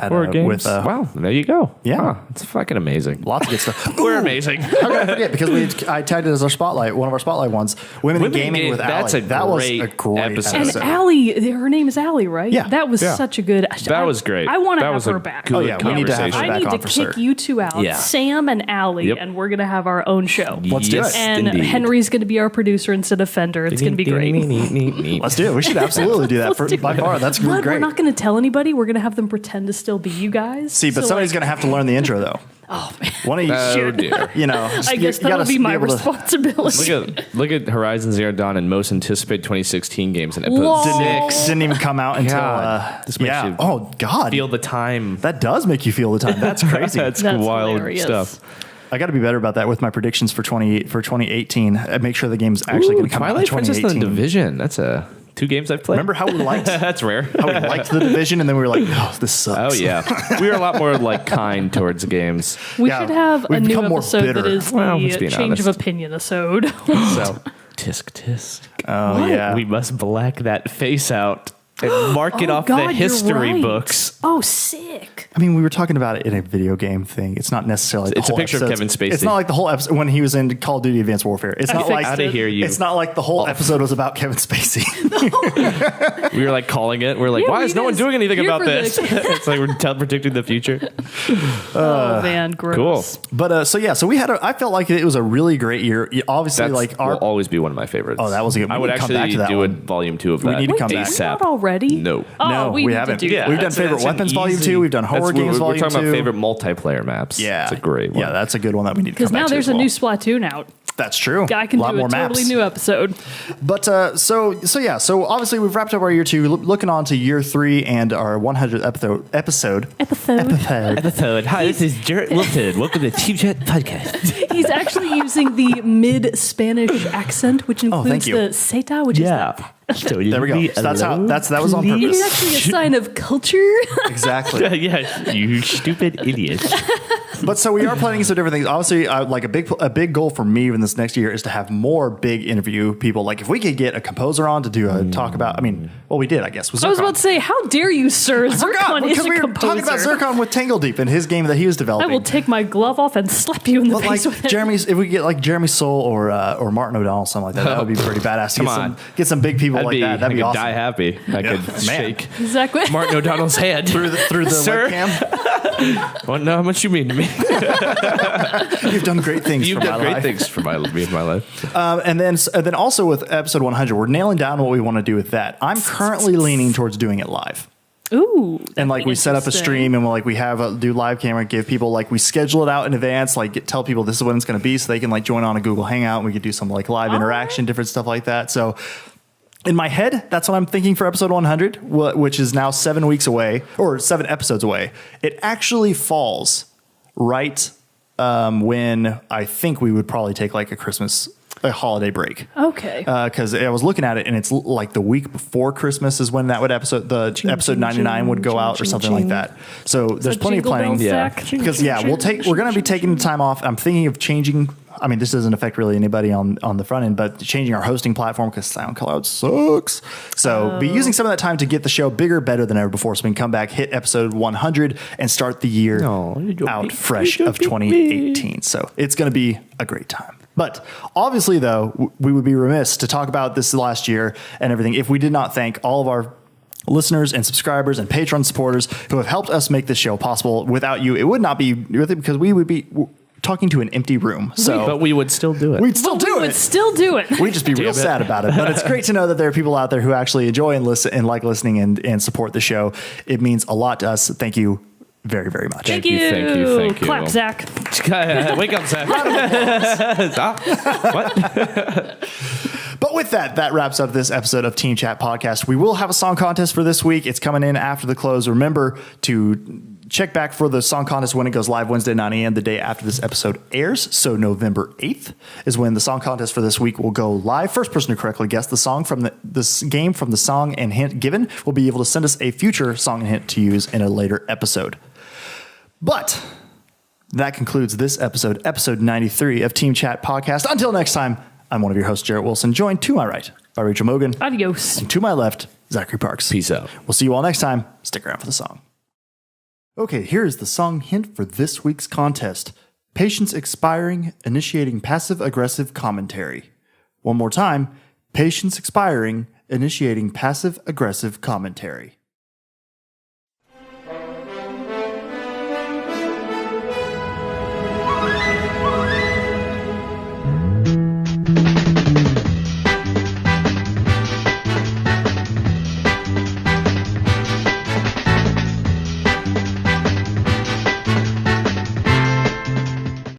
S4: Board games.
S1: with
S4: Wow, there you go.
S1: Yeah.
S4: Huh, it's fucking amazing.
S1: lots of good stuff.
S4: We're amazing.
S1: How could I forget? Because I tagged it as our spotlight, one of our spotlight ones. Women in Gaming with
S4: That's
S1: Allie. That was a
S4: great
S1: great
S4: episode.
S1: episode.
S2: And Allie, her name is Allie, right?
S1: Yeah.
S2: That was
S4: Yeah.
S2: such a good.
S4: That was great.
S2: I want to
S4: That
S2: have
S4: was a
S2: her back.
S4: good
S1: Oh, yeah, we need to have her
S2: I
S1: back
S2: need
S1: on
S2: to
S1: for
S2: kick
S1: sure.
S2: you two out,
S4: Yeah.
S2: Sam and Allie,
S4: Yep.
S2: and we're gonna have our own show.
S1: Let's do
S4: Yes,
S1: it.
S2: And
S4: indeed.
S2: Henry's going to be our producer instead of Fender. It's going to be great.
S1: Let's do it. We should absolutely do that.
S2: Let's do
S1: By
S2: it.
S1: far, that's
S2: But
S1: great.
S2: we're not going to tell anybody. We're going to have them pretend to still be you guys.
S1: See, but
S2: So,
S1: somebody's
S2: like,
S1: going to have to learn the intro, though.
S2: Oh, man.
S1: One of you,
S4: Oh dear.
S1: you know,
S2: I guess that'll be my responsibility.
S4: Look at Horizon Zero Dawn and most anticipated 2016 games in episode
S2: Whoa.
S4: 6.
S1: Didn't even come out until.
S4: God, this makes
S1: yeah.
S4: you
S1: Oh God.
S4: Feel the time.
S1: That does make you feel the time. That's crazy.
S4: That's
S2: That's
S4: wild
S2: hilarious.
S4: stuff.
S1: I got to be better about that with my predictions for 2018. Make sure the game's actually going to come out in
S4: Twilight Princess and the
S1: 2018.
S4: Division. That's 2 games I've played.
S1: Remember how we liked
S4: That's rare.
S1: how we liked the Division, and then we were like, oh, this sucks.
S4: Oh yeah, we are a lot more like kind towards games.
S2: We
S1: Yeah,
S2: should have a
S1: we've
S2: new
S1: become more
S2: episode that
S1: bitter.
S2: is
S4: Well,
S2: the
S4: let's be
S2: change of
S4: honest.
S2: opinion episode.
S1: So,
S4: Tisk tisk.
S1: oh yeah.
S4: We must black that face out and mark it
S2: Oh,
S4: off
S2: God,
S4: the
S2: you're
S4: history
S2: right.
S4: books.
S2: Oh, sick.
S1: I mean, we were talking about it in a video game thing. It's not necessarily.
S4: It's
S1: the
S4: a
S1: whole
S4: picture of
S1: episodes.
S4: Kevin Spacey.
S1: It's not like the whole episode when he was in Call of Duty: Advanced Warfare. It's not like
S4: Outta here, you.
S1: It's not like the whole episode was about Kevin Spacey.
S4: We were like calling it. We're like,
S2: Yeah,
S4: why
S2: we
S4: is no one
S2: just
S4: doing anything
S2: here
S4: about
S2: for
S4: this?
S2: the-
S4: It's like we're predicting the future.
S2: Oh, man, gross.
S4: Cool.
S1: But so we had. I felt like it was a really great year. Obviously,
S4: That's
S1: like our
S4: will always be one of my favorites.
S1: Oh, that was a good-
S4: I
S1: we
S4: would
S1: need to come back
S4: actually
S1: to that
S4: do
S1: one.
S4: a volume 2 of
S1: We
S4: that.
S1: need to come
S2: Wait,
S1: back.
S2: did we
S4: ASAP.
S2: not already?
S4: No.
S2: Oh,
S1: No,
S2: we
S1: we
S2: need
S1: haven't.
S2: to do
S1: Yeah,
S2: that.
S1: we've done favorite
S4: That's an
S1: weapons volume
S4: easy-
S1: 2. We've done horror
S4: That's-
S1: games
S4: we're
S1: volume
S4: talking
S1: 2.
S4: about favorite multiplayer maps.
S1: Yeah,
S4: it's a great one.
S1: Yeah, that's a good one that we need to
S2: Because
S1: come back
S2: now
S1: to
S2: there's
S1: as
S2: a
S1: well.
S2: new Splatoon out.
S1: That's true.
S2: I can
S1: a lot
S2: do
S1: more
S2: a totally
S1: maps.
S2: new episode.
S1: But so yeah. So obviously we've wrapped up our year 2. Looking on to year 3 and our 100th episode.
S3: Episode. Hi, this is Jarrett Wilton. Welcome to Team Chat Podcast.
S2: He's actually using the mid-Spanish accent, which
S1: thank
S2: includes
S1: you.
S2: the seta, which
S3: Yeah.
S2: is
S3: So
S1: There we go. So that's how. That was on
S2: the,
S1: purpose.
S2: it's actually a sign of culture.
S1: Exactly.
S3: Yeah, you stupid idiot.
S1: But so we are planning some different things. Obviously, like a big goal for me in this next year is to have more big interview people. Like if we could get a composer on to do a talk about. I mean, well, we did, I guess. With
S2: I was
S1: Zircon.
S2: about to say, how dare you, sir?
S1: I forgot
S2: Zircon is
S1: because
S2: a
S1: we were
S2: composer.
S1: talking about Zircon with Tangle Deep and his game that he was
S2: I
S1: developing.
S2: will take my glove off and slap you in the
S1: But like
S2: face with it.
S1: Jeremy's, if we get like Jeremy Soule or Martin O'Donnell, something like that, that would be pretty badass. To
S4: Come
S1: get some big people like that. That'd be
S4: I could
S1: awesome.
S4: die happy. I could
S1: Man.
S4: shake
S2: Exactly.
S4: Martin O'Donnell's hand
S1: through the
S4: Sir?
S1: webcam.
S4: Well, know how much you mean to me.
S1: You've done great things
S4: You've
S1: for my
S4: done great
S1: life.
S4: things for me in my life.
S1: And then also with episode 100, we're nailing down what we want to do with that. I'm currently leaning towards doing it live.
S2: Ooh.
S1: And like we set up a stream and we do live camera, give people we schedule it out in advance, tell people this is when it's going to be so they can join on a Google Hangout and we could do some live interaction, different stuff like that. So in my head, that's what I'm thinking for episode 100, which is now 7 weeks away or 7 episodes away. It actually falls right when I think we would probably take like a holiday break.
S2: Okay.
S1: Because I was looking at it and it's like the week before Christmas is when that would episode 99 would go out or something like that. So there's plenty of planning. Because we're going to be taking the time off. I'm thinking of changing. I mean, this doesn't affect really anybody on the front end, but changing our hosting platform because SoundCloud sucks. So be using some of that time to get the show bigger, better than ever before. So we can come back, hit episode 100 and start the year out fresh of 2018. So it's going to be a great time. But obviously, though, we would be remiss to talk about this last year and everything if we did not thank all of our listeners and subscribers and Patreon supporters who have helped us make this show possible. Without you, it would not be with it because we would be talking to an empty room.
S4: But we would still do it.
S1: We'd still do it. We'd just be real sad about it. But it's great to know that there are people out there who actually enjoy and listen and like listening and support the show. It means a lot to us. Thank you very, very much.
S4: Thank you.
S2: Clap, Zach.
S4: Wake up, Zach. What?
S1: But with that wraps up this episode of Team Chat Podcast. We will have a song contest for this week. It's coming in after the close. Remember to check back for the song contest when it goes live Wednesday, 9 a.m., the day after this episode airs. So November 8th is when the song contest for this week will go live. First person to correctly guess the song from this game from the song and hint given will be able to send us a future song and hint to use in a later episode. But that concludes this episode 93 of Team Chat Podcast. Until next time, I'm one of your hosts, Jarrett Wilson, joined to my right by Rachel Mogan.
S2: Adios.
S1: And to my left, Zachary Parks.
S4: Peace out.
S1: We'll see you all next time. Stick around for the song. Okay, here is the song hint for this week's contest. Patience expiring, initiating passive-aggressive commentary. One more time. Patience expiring, initiating passive-aggressive commentary.